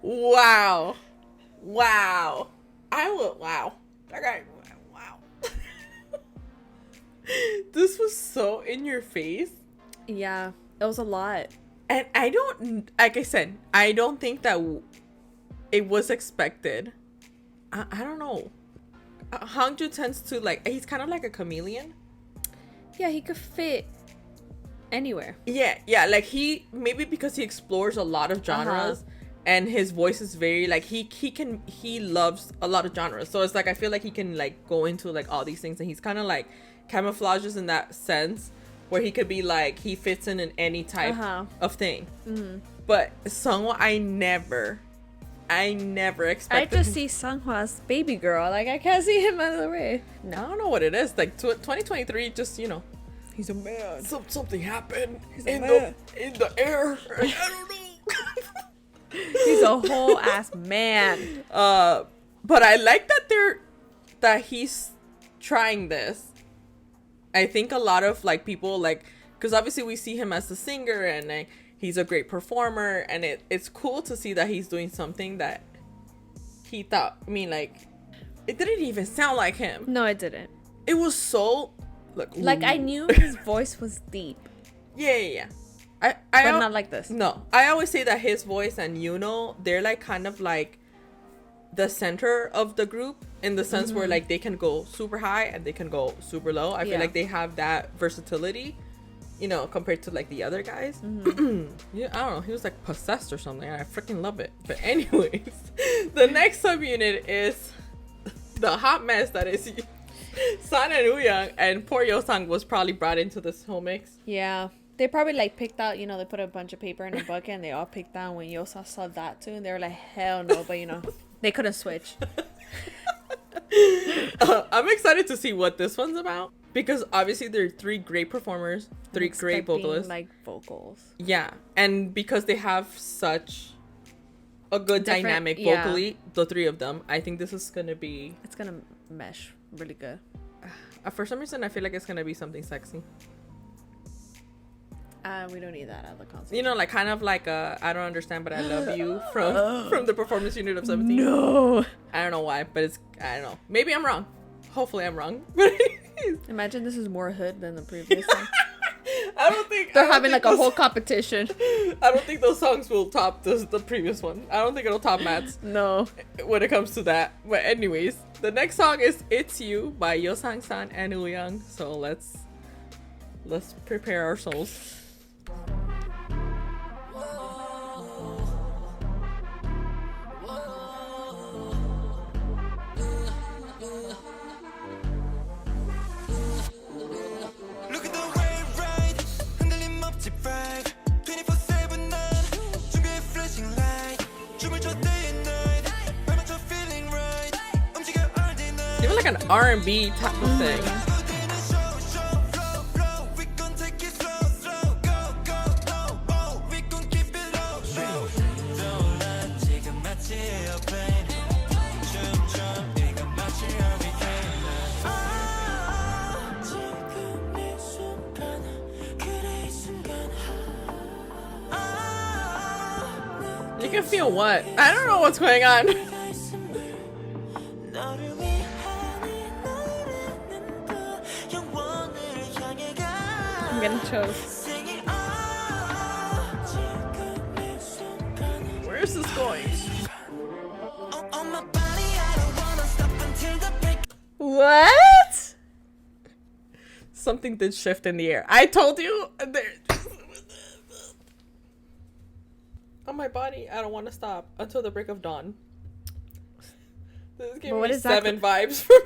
Wow. Wow. Wow. Okay. Wow. This was so in your face. Yeah, it was a lot. And I don't, like I said, I don't think that it was expected. I don't know. Hongju tends to like, he's kind of like a chameleon. Yeah, he could fit anywhere. Yeah, like maybe because he explores a lot of genres and his voice is very like he loves a lot of genres. So it's like I feel like he can like go into like all these things and he's kind of like camouflages in that sense where he could be like he fits in any type of thing. But Sunghwa, I never expected. I just see Sunghwa's baby girl. Like I can't see him out of the way. I don't know what it is. Like 2023, just he's a man. Something happened in the air. I don't know. He's a whole ass man. But I like that he's trying this. I think a lot of like people like, because obviously we see him as a singer and like, he's a great performer, and it's cool to see that he's doing something that he thought. I mean, like it didn't even sound like him. No, it didn't. It was so like I knew his voice was deep. Yeah. But not like this. No, I always say that his voice and they're like kind of like the center of the group in the sense where like they can go super high and they can go super low. I feel like they have that versatility, compared to like the other guys. Yeah, I don't know. He was like possessed or something. I freaking love it. But anyways, the next subunit is the hot mess that is San and Wooyoung, and poor Yeosang was probably brought into this whole mix. Yeah. They probably like picked out, they put a bunch of paper in a bucket and they all picked out when Yosa saw that too. And they were like, hell no. But they couldn't switch. I'm excited to see what this one's about. Because obviously there are three great performers, three great vocalists. Like vocals. Yeah. And because they have such a good dynamic vocally, the three of them, I think this is going to be... It's going to mesh really good. For some reason, I feel like it's going to be something sexy. We don't need that at the concert. Like kind of like I don't understand, but I love you from the performance unit of 17. No. I don't know why, but I don't know. Maybe I'm wrong. Hopefully I'm wrong. Imagine this is more hood than the previous one. I don't think they're having like a whole competition. I don't think those songs will top the previous one. I don't think it'll top Matz. No. When it comes to that. But anyways, the next song is It's You by Yeosang-san and Wooyoung. So let's prepare our souls. like an R&B type of thing. You can feel what? I don't know what's going on. I'm getting chills. Where is this going? What? Something did shift in the air. I told you. There. On my body, I don't want to stop until the break of dawn. This is giving me 7 vibes from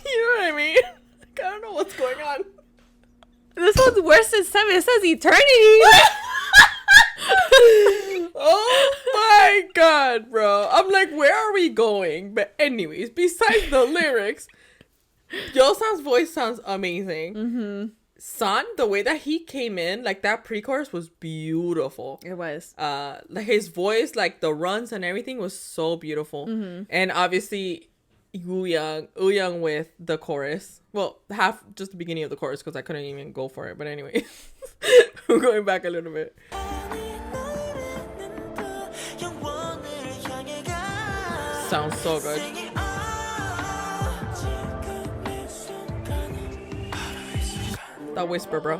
you know what I mean? Like, I don't know what's going on. This one's worse than 7. It says eternity. Oh my god, bro. I'm like, where are we going? But anyways, besides the lyrics, Yosam's voice sounds amazing. Mm-hmm. San, the way that he came in, like that pre-chorus was beautiful. It was. Like his voice, like the runs and everything was so beautiful. Mm-hmm. And obviously Wooyoung with the chorus. Well, just the beginning of the chorus because I couldn't even go for it. But anyway, I'm going back a little bit. Sounds so good. That whisper, bro.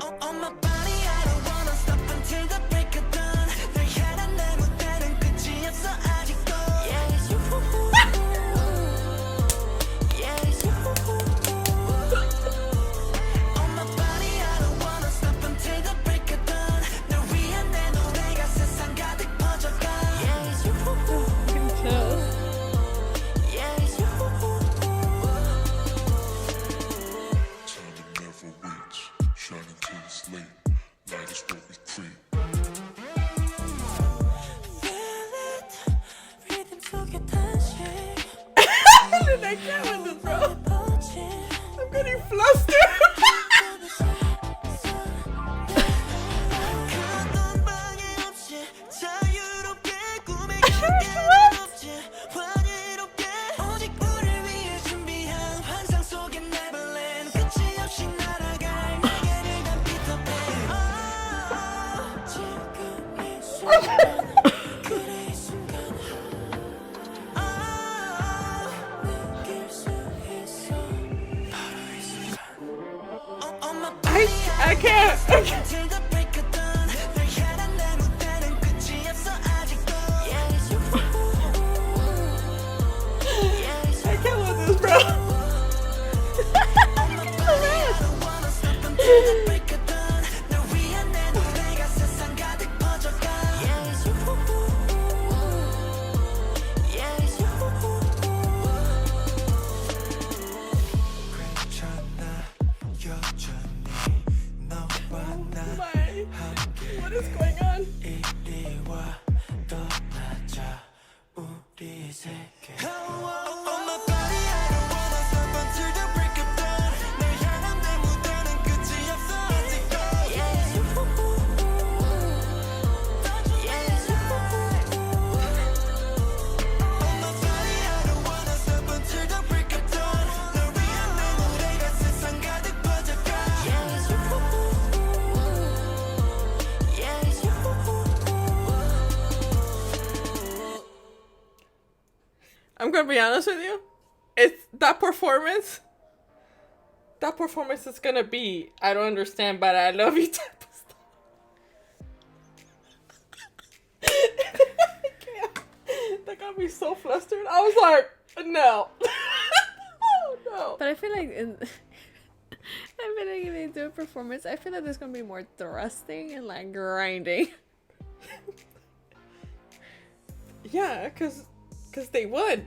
I can't with this, bro. I'm getting flustered. I can't. I can't with this, bro. What is going on? I'm gonna be honest with you. It's that performance. That performance is gonna be, I don't understand, but I love you type of stuff. I can't. That got me so flustered. I was like, no. Oh no. But I feel like if they do a performance, I feel like there's gonna be more thrusting and like grinding. Yeah, because they would.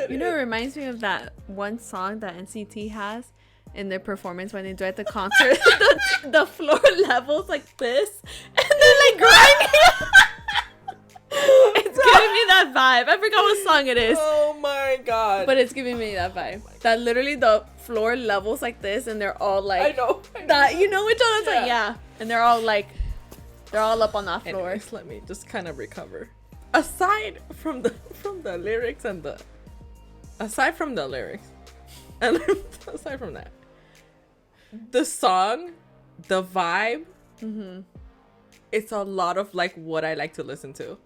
You know, it reminds me of that one song that NCT has in their performance when they do at the concert. the floor levels like this, and they're like grinding. It's giving me that vibe. I forgot what song it is. Oh my god. But it's giving me that vibe. That literally the floor levels like this and they're all like I know. that. You know which one? It's like, Yeah. and they're all like, they're all up on that floor. Anyways, let me just kind of recover. Aside from the lyrics and aside from that, the song, the vibe, it's a lot of like what I like to listen to.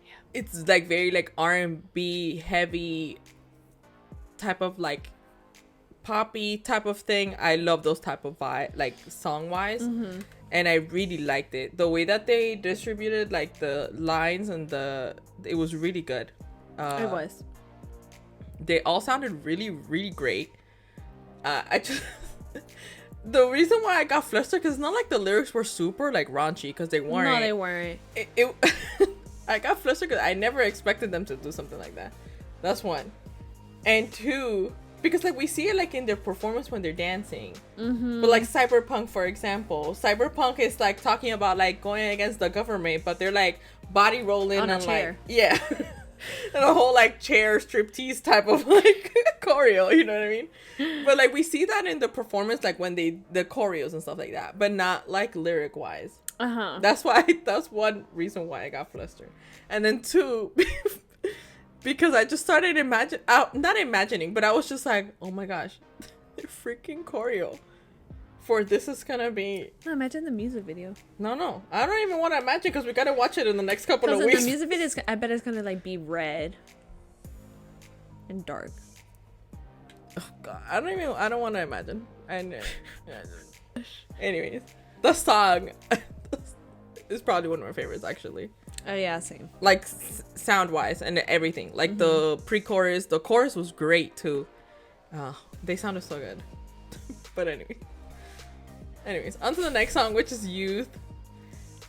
Yeah. It's like very like R&B heavy type of like poppy type of thing. I love those type of vibe, like song wise. And I really liked it. The way that they distributed like the lines and it was really good. It was. They all sounded really, really great. I just the reason why I got flustered because it's not like the lyrics were super like raunchy because they weren't. No, they weren't. It I got flustered because I never expected them to do something like that. That's one. And two, because like we see it like in their performance when they're dancing. But like Cyberpunk, for example, Cyberpunk is like talking about like going against the government, but they're like body rolling on a and chair. like yeah. And a whole like chair striptease type of like choreo, you know what I mean? But like we see that in the performance, like when the choreos and stuff like that, but not like lyric wise. That's one reason why I got flustered. And then two, because I just started not imagining, but I was just like, oh my gosh, the freaking choreo for this is gonna be. No, imagine the music video. No, I don't even want to imagine because we gotta watch it in the next couple of Because weeks. the music video, I bet it's gonna like be red and dark. Oh god, I don't want to imagine. Anyways, the song is probably one of my favorites actually. Oh yeah, same. Like sound wise and everything. Like the pre-chorus, the chorus was great too. They sounded so good. But anyways, on to the next song, which is Youth.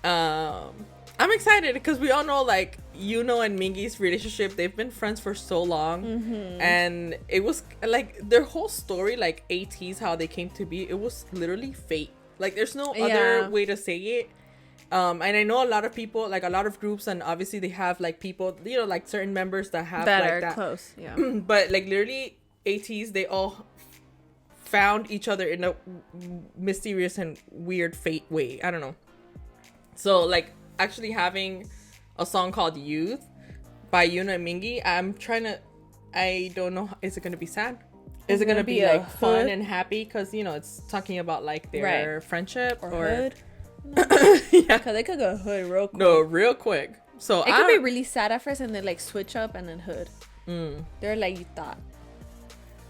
I'm excited because we all know like Yuno and Mingi's relationship. They've been friends for so long, and it was like their whole story, like ATEEZ, how they came to be. It was literally fate. Like there's no other way to say it. And I know a lot of people, like a lot of groups, and obviously they have like people, you know, like certain members that have that like are that close. Yeah. But like literally ATEEZ, they all found each other in a mysterious and weird fate way. I don't know. So like actually having a song called Youth by Yuno and Mingi, I don't know, is it gonna be sad? Is it gonna be like fun and happy? Because you know it's talking about like their friendship or hood. Yeah, Because they could go hood real quick. no, real quick. So It could be really sad at first and then like switch up and then hood. They're like you thought.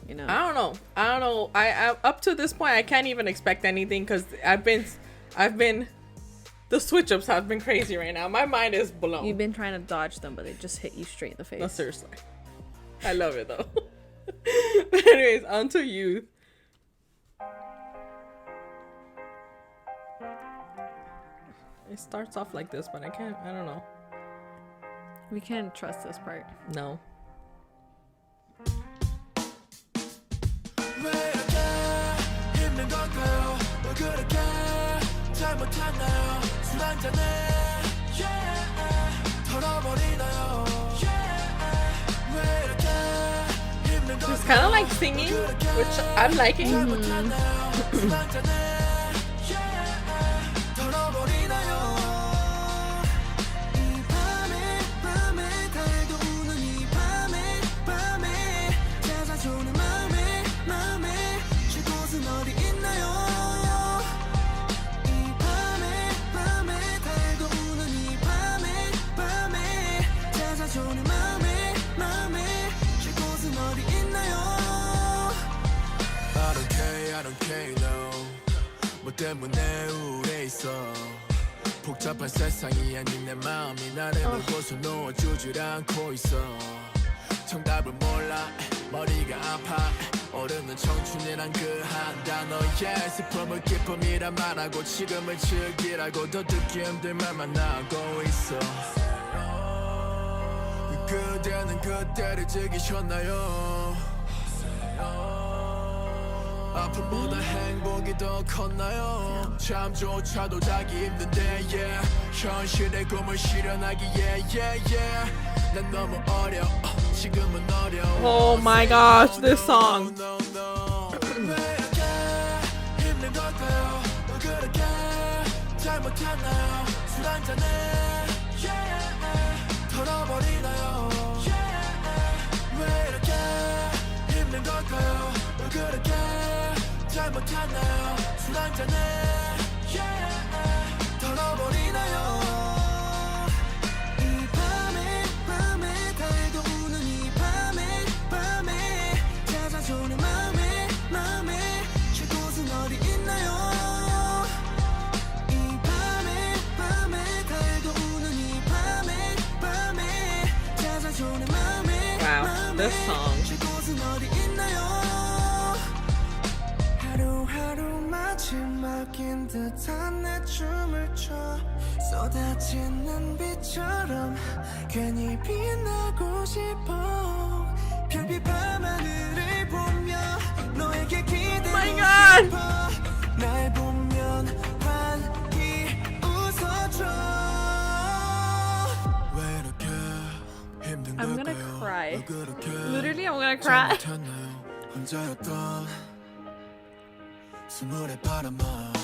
You know. I don't know. I up to this point I can't even expect anything because I've been the switch ups have been crazy right now. My mind is blown. You've been trying to dodge them, but they just hit you straight in the face. No, seriously. I love it though. But anyways, on to Youth. It starts off like this, but I don't know. We can't trust this part. No. 왜 이렇게 힘든 걸까요? 왜 그렇게 잘못했나요? 술 한 잔에 털어버리나요? 왜 이렇게 힘든 It's kind of like singing, which I'm liking. 잘못했나요? 술 한 잔에 털어버리나요? 이 밤에 달도 우는 이 밤에 찾아주는 맘에 쉴 곳은 어디 있나요? 이 밤에 달도 우는 이 밤에 찾아주는 맘에 쉴 곳은 어디 있나요? I don't care, no. 뭐 때문에 우울해 있어. 복잡한 세상이 아닌 내 마음이 나를 물고서 놓아주질 않고 있어. 정답을 몰라 머리가 아파 오르는 청춘이란 그 한 단어에 슬픔을 기쁨이란 말하고 지금을 즐기라고 더 듣기 힘든 말만 나오고 있어. 그대는 그때를 즐기셨나요? 아픔보다 행복이 더 컸나요 잠조차도 자기 힘든데 yeah 현실의 꿈을 실현하기에 yeah 난 너무 어려 지금은 어려워 Oh my gosh, this song. no, no. 왜 이렇게 힘든 걸까요 그렇게 잘못했나요 술 한잔에 yeah 털어버리나요 yeah 왜 이렇게 힘든 걸까요 그렇게 잘못했나요 술 한잔에 yeah 털어버리나요 이 밤에 달도 우는 이 밤에 찾아주는 마음에 쉴 곳은 어디 있나요 이 밤에 달도 우는 이 밤에 찾아주는 Wow, this song. 쉴 곳은 어디 있나요 하루하루 마지막인 듯한 내 춤을 춰 쏟아지는 빛처럼 괜히 빛나고 싶어 별빛 밤하늘을 보며 너에게 기대고 싶어 날 보면 환히 웃어줘 왜 이렇게 힘든 I'm gonna 걸까요 cry. 그렇게 Literally, I'm gonna cry. 잘못했나요 혼자였던 스물의 바람아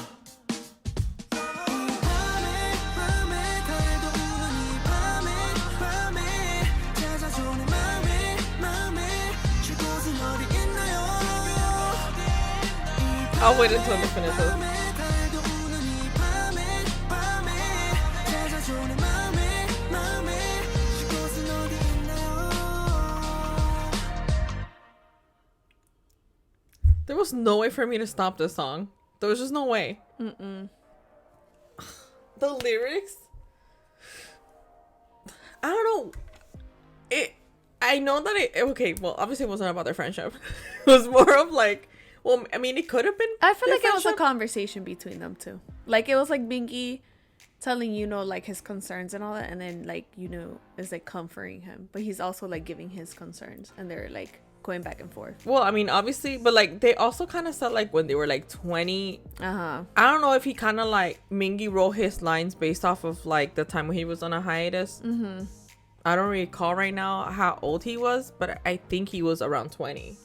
I'll wait until the finishes. There was no way for me to stop this song. There was just no way. The lyrics, I don't know. I know that okay, well, obviously it wasn't about their friendship. It was more of like, well, I mean, it could have been. I feel their like it was a friendship. conversation between them two. Like it was like Bingy telling like his concerns and all that, and then like is like comforting him, but he's also like giving his concerns, and they're like going back and forth. Well, I mean, obviously, but like they also kind of said like when they were like 20. I don't know if he kind of like Mingy wrote his lines based off of like the time when he was on a hiatus. I don't recall right now how old he was, but I think he was around 20.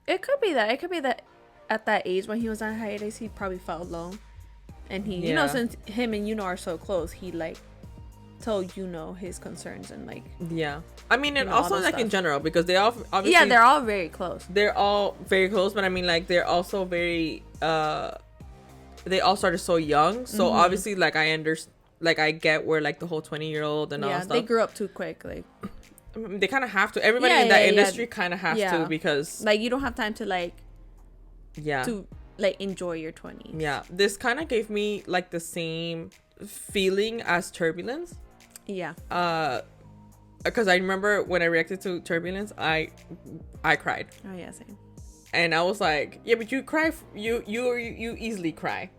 It could be that. It could be that at that age when he was on hiatus, he probably felt alone, and he, since him and are so close, he like told his concerns and like. Yeah, I mean, and all also that like stuff. in general because they all obviously. Yeah, they're all very close. They're all very close, but I mean, like they're also very. They all started so young, so obviously, like I understand. Like I get where like the whole 20-year-old and all that stuff. They grew up too quick. Like they kind of have to. Everybody in that industry kind of has to because like you don't have time to like yeah to like enjoy your 20s. Yeah, this kind of gave me like the same feeling as Turbulence. Yeah. Because I remember when I reacted to Turbulence, I cried. Oh yeah, same. And I was like, yeah, but you cry. You easily cry.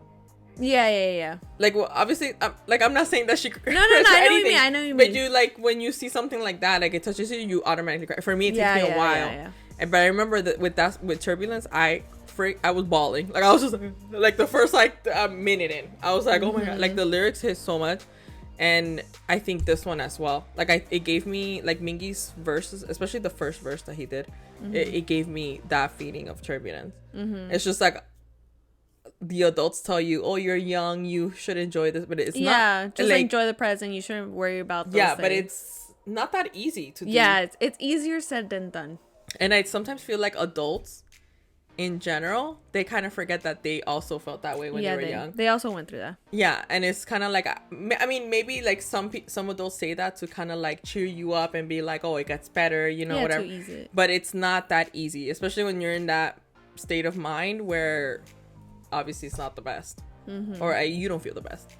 Yeah. Like, well, obviously, I'm not saying that she. No. I know what you mean. I know what you mean. But you like when you see something like that, like it touches you, you automatically cry. For me, it takes me a while. Yeah. But I remember that with Turbulence, I was bawling. Like I was just like the first like minute in, I was like, oh my god, like the lyrics hit so much, and I think this one as well. Like it gave me like Mingy's verses, especially the first verse that he did. It gave me that feeling of Turbulence. It's just like. The adults tell you, oh, you're young, you should enjoy this, but it's not. Yeah, just like, enjoy the present. You shouldn't worry about those things. but it's not that easy to do. Yeah, it's easier said than done. And I sometimes feel like adults, in general, they kind of forget that they also felt that way when they were young. They also went through that. Yeah, and it's kind of like, I mean, maybe like some adults say that to kind of like cheer you up and be like, oh, it gets better, whatever. Too easy. But it's not that easy, especially when you're in that state of mind where. Obviously it's not the best or you don't feel the best.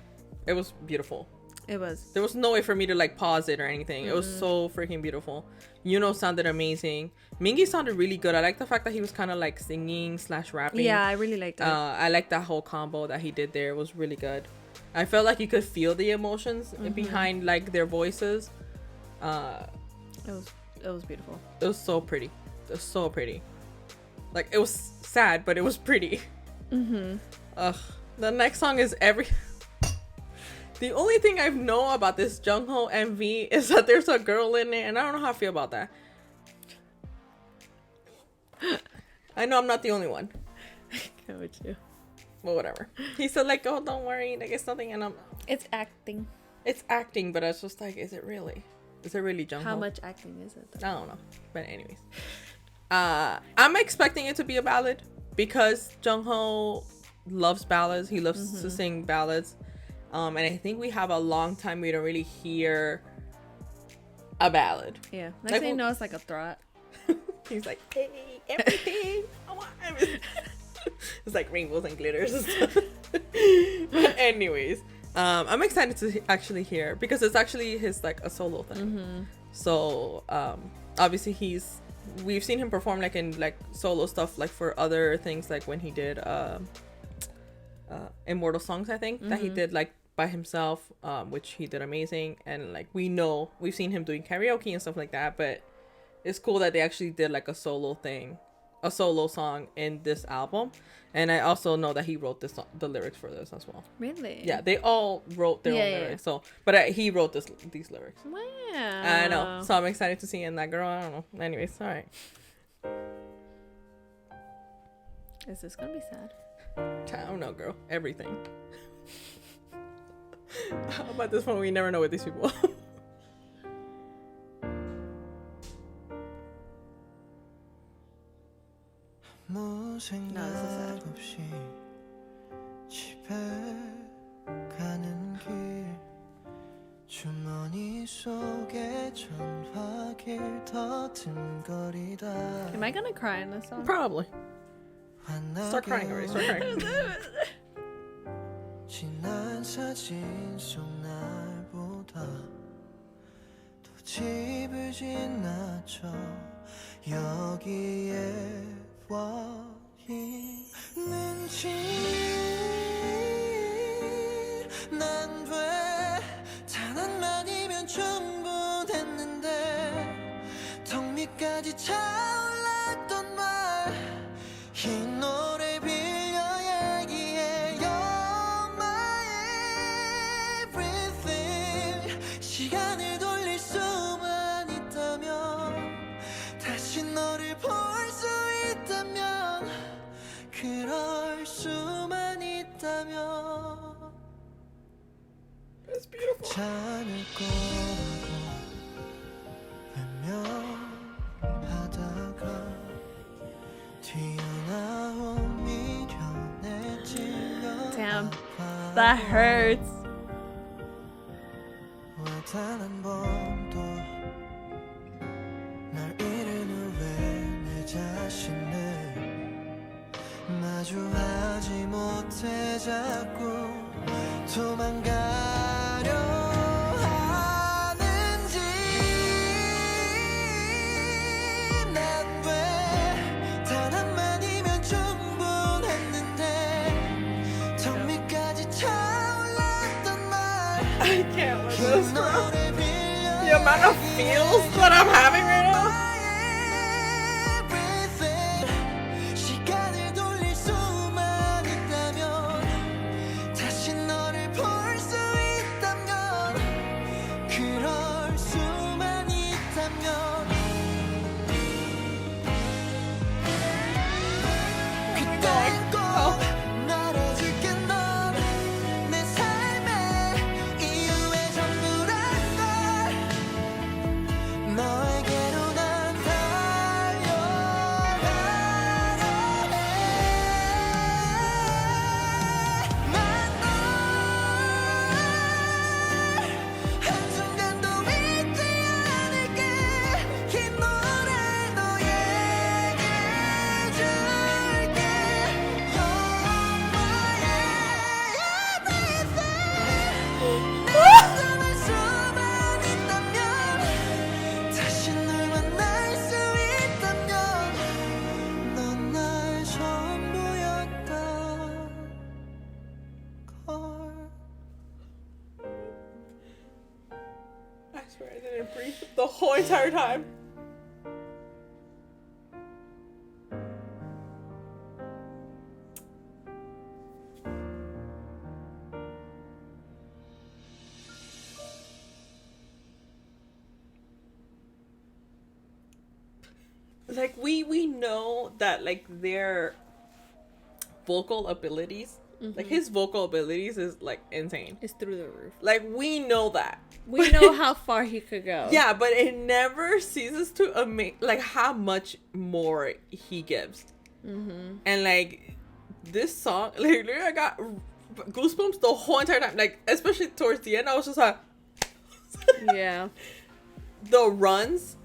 It was beautiful. It was. There was no way for me to like pause it or anything. It was so freaking beautiful. Sounded amazing. Mingy sounded really good. I like the fact that he was kind of like singing / rapping. Yeah, I really liked that. I like that whole combo that he did there. It was really good. I felt like you could feel the emotions behind like their voices. It was beautiful. It was so pretty. It was so pretty. Like, it was sad, but it was pretty. Ugh. The next song is The only thing I know about this Jungho MV is that there's a girl in it, and I don't know how I feel about that. I know I'm not the only one. How would you? Well, whatever. He said, like, oh, don't worry, like, it's nothing, and It's acting. it's acting, but it's just like, is it really? Is it really Jungho? How much acting is it, though? I don't know. But anyways. I'm expecting it to be a ballad because Jungho loves ballads. He loves to sing ballads. And I think we have a long time we don't really hear a ballad. Yeah. Like, Next thing you know, it's like a throat. He's like, hey, everything I want. It's like rainbows and glitters and stuff. But anyways, I'm excited to actually hear because it's actually his like a solo thing. So obviously we've seen him perform like in like solo stuff like for other things, like when he did Immortal Songs, I think that he did like by himself, which he did amazing. And like we've seen him doing karaoke and stuff like that, but it's cool that they actually did like a solo song in this album. And I also know that he wrote the lyrics for this as well. Really? Yeah, they all wrote their own lyrics. So, but he wrote these lyrics. Wow. I know. So I'm excited to see it in that girl. I don't know. Anyways, all right. Is this gonna be sad? I don't know, girl. Everything. How about this one? We never know with these people. 아무 생각 없이 집에 가는 길 주머니 속에 전화길 더듬거리다 Am I gonna cry in this song? Probably. Start crying already. Start crying. 지난 사진 속 날보다 더 집을 지나쳐 여기에 와 있는지 난 왜 단 한마디면 충분했는데 턱 밑까지 차올랐던 말 이 노래 빌려 얘기해 You're my everything 시간을 돌릴 수만 있다면 다시 너를 볼 수 있다면 그럴 수만 있다면 It's beautiful. 괜찮을 거라고 외면하다가 튀어나온 미련에 찔려 Damn. That hurts. 단 한 번도 날 잃은 후에 내 자신을 마주하지 못해 자꾸 도망가려 하는지 난 왜 단 한마디면 충분했는데 턱 밑까지 차올랐던 말 I can't with this, bro. The amount of feels that I'm having right now. 시간을 돌릴 수만 있다면 다시 너를 볼 수 있다면 그럴 수만 있다면 그땐 꼭 말해줄게 넌 내 삶의 이유의 전부란 걸 너에게로 난 달려가려 해난 널 한순간도 잊지 않을게 이 노래 너에게 줄게 You're my everything 내 삶을 수만 있다면 다시 널 만날 수 있다면 넌 나의 전부였던 걸 I swear I didn't breathe the whole entire time. like we know that like their vocal abilities, like his vocal abilities is like insane. It's through the roof. Like we know that. We know how far he could go. Yeah, but it never ceases to amaze like how much more he gives. And like this song, literally I got goosebumps the whole entire time. Like especially towards the end, I was just like, Yeah. the runs.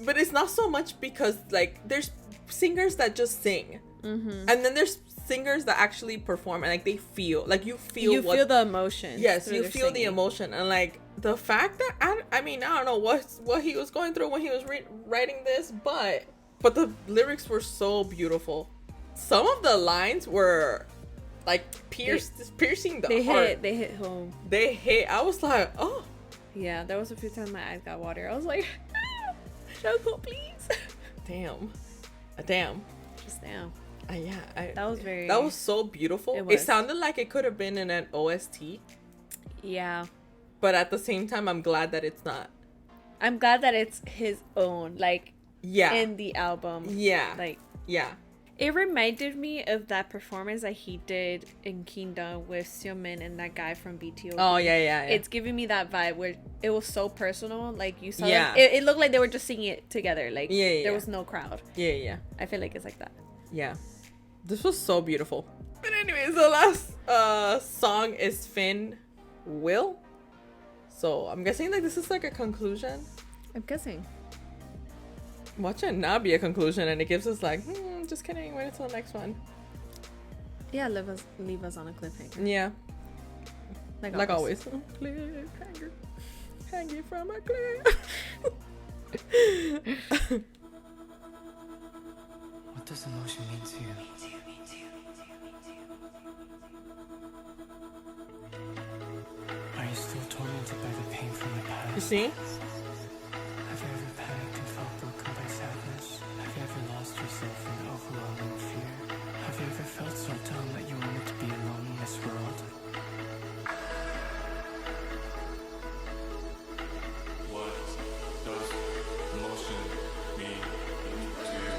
But it's not so much because like there's singers that just sing, and then there's singers that actually perform and like they feel like you feel the emotion. Yes, you feel the emotion. And like the fact that I mean I don't know what he was going through when he was writing this, but the lyrics were so beautiful. Some of the lines were like piercing the heart. They hit home. They hit. I was like, oh Yeah, there was a few times my eyes got water. I was like, Choco, please. damn. Just now. Yeah, That was very. that was so beautiful. It sounded like it could have been in an OST, Yeah. but at the same time, I'm glad that it's not. I'm glad that it's his own, like, Yeah. in the album. Yeah. Like, Yeah. it reminded me of that performance that he did in Kingdom with Seomin and that guy from BTO. Oh yeah. It's giving me that vibe where it was so personal. Like, you saw Yeah. it looked like they were just singing it together. Like, Yeah. there was no crowd. Yeah. I feel like it's like that. Yeah. This was so beautiful. But anyways, the last song is Finn Will. So I'm guessing like this is like a conclusion. I'm guessing. Watch it not be a conclusion, and it gives us like, just kidding, wait until the next one. Yeah, leave us on a cliffhanger. Yeah. Like always. Cliffhanger. Hanging from a cliff. What does emotion mean to you? Are you still tormented by the pain from the past? You see? Have you ever panicked and felt broken by sadness? Have you ever lost yourself in overwhelming fear? Have you ever felt so dumb that you wanted to be alone in this world? What does emotion mean to you?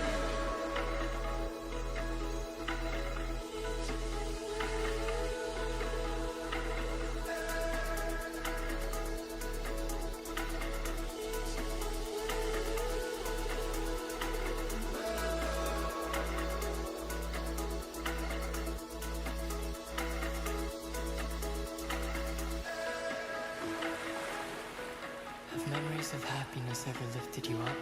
Have memories of happiness ever lifted you up?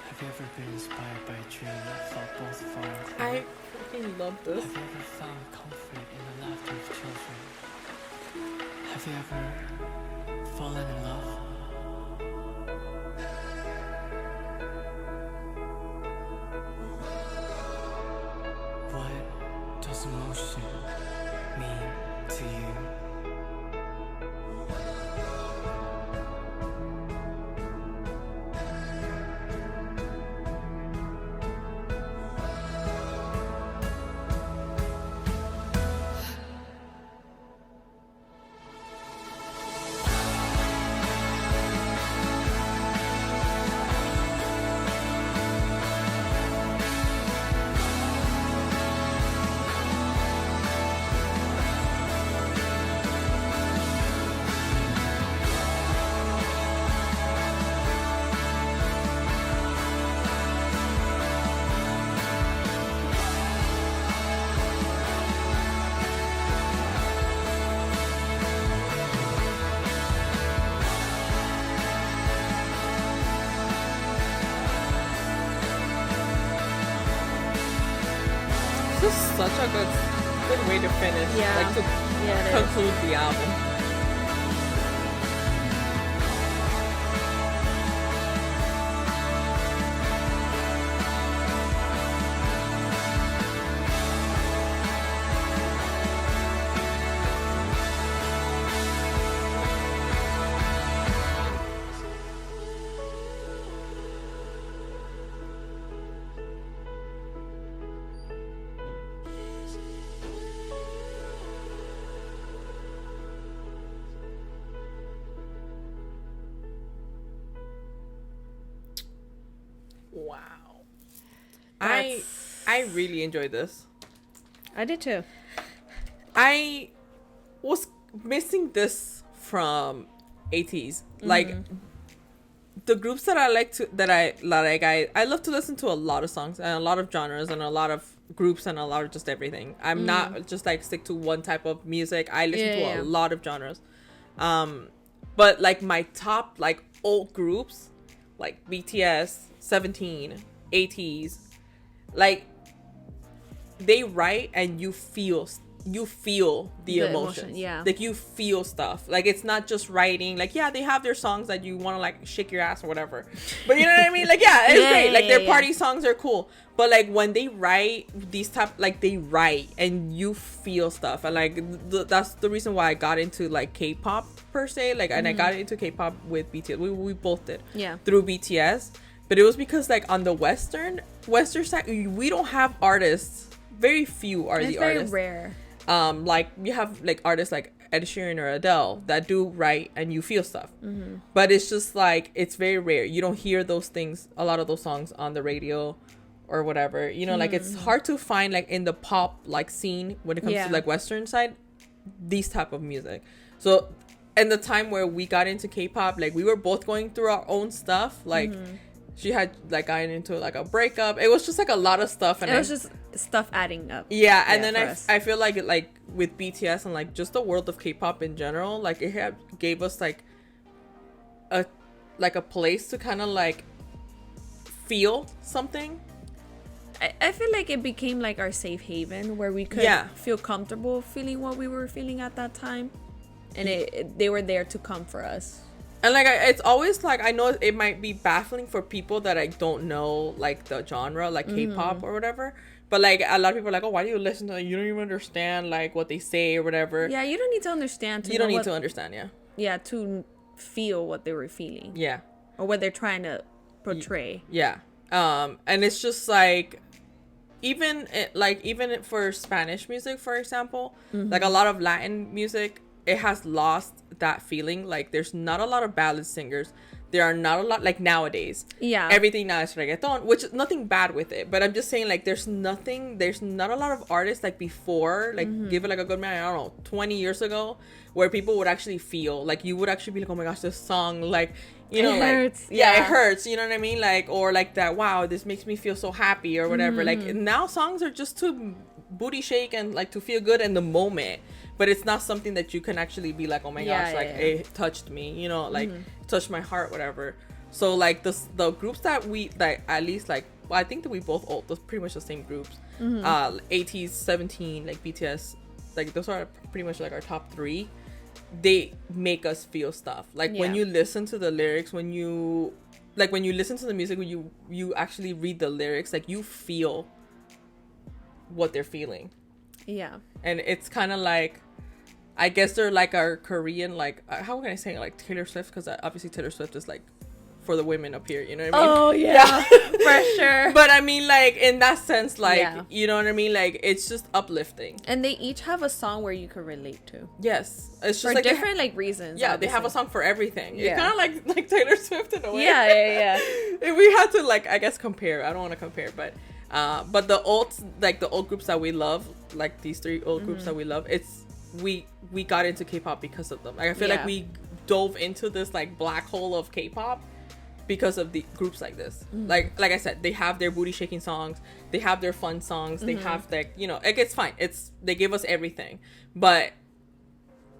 Have you ever been inspired by a dream that felt both far and close? I freaking love this. Have you ever found comfort in the laughter of children? Have you ever fallen in love? What does emotion mean to you? This is such a good way to finish. Yeah. Like to Yeah, it is. conclude the album. Wow. That's- I really enjoyed this. I did too. I was missing this from ATEEZ. Like the groups that I like to I love to listen to a lot of songs and a lot of genres and a lot of groups and a lot of just everything. I'm not just like stick to one type of music. I listen to a lot of genres. But like my top like old groups like BTS, 17, ATEEZ, like they write and you feel the emotions. Yeah. Like you feel stuff. Like it's not just writing. Like, yeah, they have their songs that you want to like shake your ass or whatever. But you know what I mean? Like, yeah, it's great. Like their party songs are cool. But like when they write these type, like they write and you feel stuff. And like that's the reason why I got into like K-pop per se. Like, and I got into K-pop with BTS. We both did. Yeah. Through BTS. But it was because like on the Western side, we don't have artists. Very few are the artists. It's very rare. Like you have like artists like Ed Sheeran or Adele that do write and you feel stuff, but it's just like it's very rare. You don't hear those things, a lot of those songs on the radio or whatever, you know. Like it's hard to find like in the pop like scene when it comes to like Western side these type of music. So in the time where we got into K-pop, like we were both going through our own stuff. Like she had like gotten into like a breakup. It was just like a lot of stuff, and it was just stuff adding up. Yeah, and then us. I feel like with BTS and like just the world of K-pop in general, like it gave us like a place to kind of like feel something. I feel like it became like our safe haven where we could feel comfortable feeling what we were feeling at that time, and they were there to come for us. And like it's always like, I know it might be baffling for people that I don't know like the genre, like K-pop or whatever, but like a lot of people are like, oh, why do you listen to it? You don't even understand like what they say or whatever. Yeah, you don't need to understand. You don't need to understand. Yeah, to feel what they were feeling. Yeah. Or what they're trying to portray. Yeah. And it's just like, even for Spanish music, for example, like a lot of Latin music, it has lost that feeling. Like there's not a lot of ballad singers. There are not a lot, like nowadays. Yeah. Everything now is reggaeton, which is nothing bad with it. But I'm just saying, like, there's not a lot of artists like before, like give it like a good man, I don't know, 20 years ago, where people would actually feel like, you would actually be like, oh my gosh, this song, like, you know, it like hurts. Yeah, it hurts, you know what I mean? Like, or like that, wow, this makes me feel so happy or whatever. Like now songs are just to booty shake and like to feel good in the moment. But it's not something that you can actually be like, oh my gosh, like it touched me, you know, like touched my heart, whatever. So like the groups that we like, at least like, well, I think that we both all those pretty much the same groups. ATEEZ, 17, like BTS, like those are pretty much like our top 3. They make us feel stuff. Like when you listen to the lyrics, when you listen to the music, when you actually read the lyrics, like you feel what they're feeling. Yeah. And it's kind of like, I guess they're like our Korean, like, how can I say it? Like Taylor Swift, because obviously Taylor Swift is like for the women up here, you know what I mean? Oh yeah. For sure. But I mean, like, in that sense, like, you know what I mean? Like, it's just uplifting. And they each have a song where you could relate to. Yes. It's just for like different like reasons. Yeah, obviously. They have a song for everything. Yeah. It's kind of like Taylor Swift in a way. Yeah. If we had to, like, I guess compare, I don't want to compare, but the old groups that we love, like these 3 old groups that we love, it's we got into K-pop because of them. Like I feel like we dove into this like black hole of K-pop because of the groups like this. Like I said, they have their booty shaking songs, they have their fun songs, they have like, you know, it's fine. They give us everything, but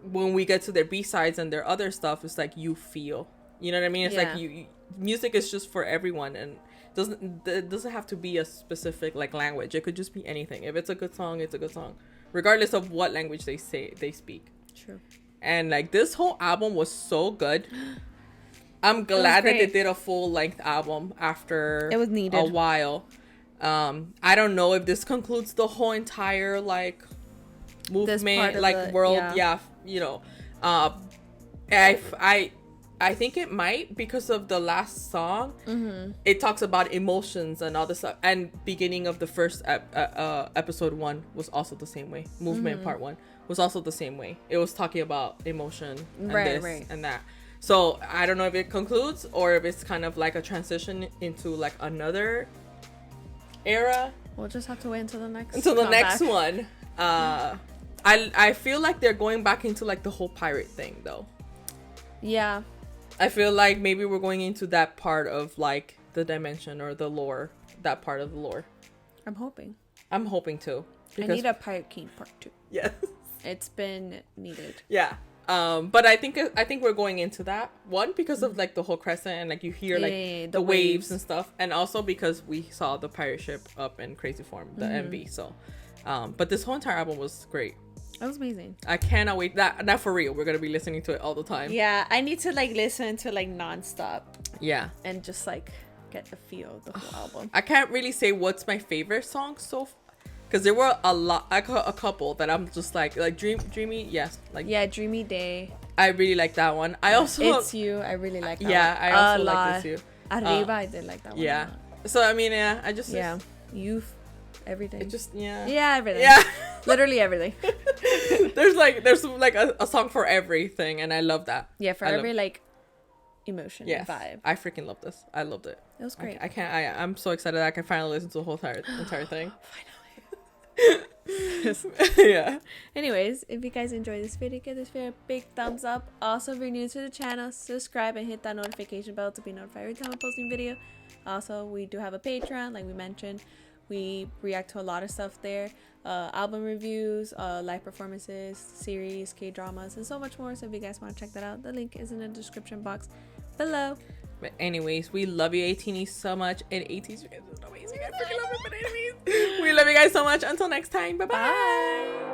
when we get to their B-sides and their other stuff, it's like you feel, you know what I mean? It's like you music is just for everyone, and it doesn't have to be a specific like language. It could just be anything. If it's a good song, it's a good song, regardless of what language they speak. True. And like this whole album was so good. I'm glad that they did a full length album after it was needed a while. I don't know if this concludes the whole entire like movement, like world. Yeah, you know, I think it might, because of the last song. It talks about emotions and all this stuff, and beginning of the first episode 1 was also the same way. Movement part 1 was also the same way. It was talking about emotion and and that. So I don't know if it concludes or if it's kind of like a transition into like another era. We'll just have to wait until the next. Until the next comeback. one. I feel like they're going back into like the whole pirate thing though. Yeah. I feel like maybe we're going into that part of like the dimension or the lore. That part of the lore. I'm hoping. I'm hoping too. I need a Pirate King part 2. Yes. It's been needed. Yeah. But I think we're going into that one because of like the whole Crescent and like you hear like the waves and stuff, and also because we saw the pirate ship up in crazy form, the MV. So, but this whole entire album was great. That was amazing. I cannot wait. That for real. We're gonna be listening to it all the time. Yeah, I need to like listen to like nonstop. Yeah. And just like get the feel of the whole album. I can't really say what's my favorite song because there were a couple that I'm just like Dreamy, yes, like yeah, Dreamy Day. I really like that one. I also It's You. I really like that. Yeah, one. I also like It's You. Arriba, I did like that one. Yeah. So I mean, yeah, I just Youth, everything. It just everything. Yeah. Literally everything. there's like a song for everything, and I love that. Yeah, for every like emotion and yes, vibe. I freaking love this. I loved it. It was great. I'm so excited that I can finally listen to the whole entire thing. Yeah. Anyways, if you guys enjoyed this video, give this video a big thumbs up. Also, if you're new to the channel, subscribe and hit that notification bell to be notified every time I post a new video. Also, we do have a Patreon, like we mentioned. We react to a lot of stuff there, album reviews, live performances, series, K-dramas, and so much more. So if you guys want to check that out, the link is in the description box below. But anyways, we love you, ATEEZ, so much. And ATEEZ, you guys are amazing. I freaking love it. But anyways, we love you guys so much. Until next time, bye-bye. Bye.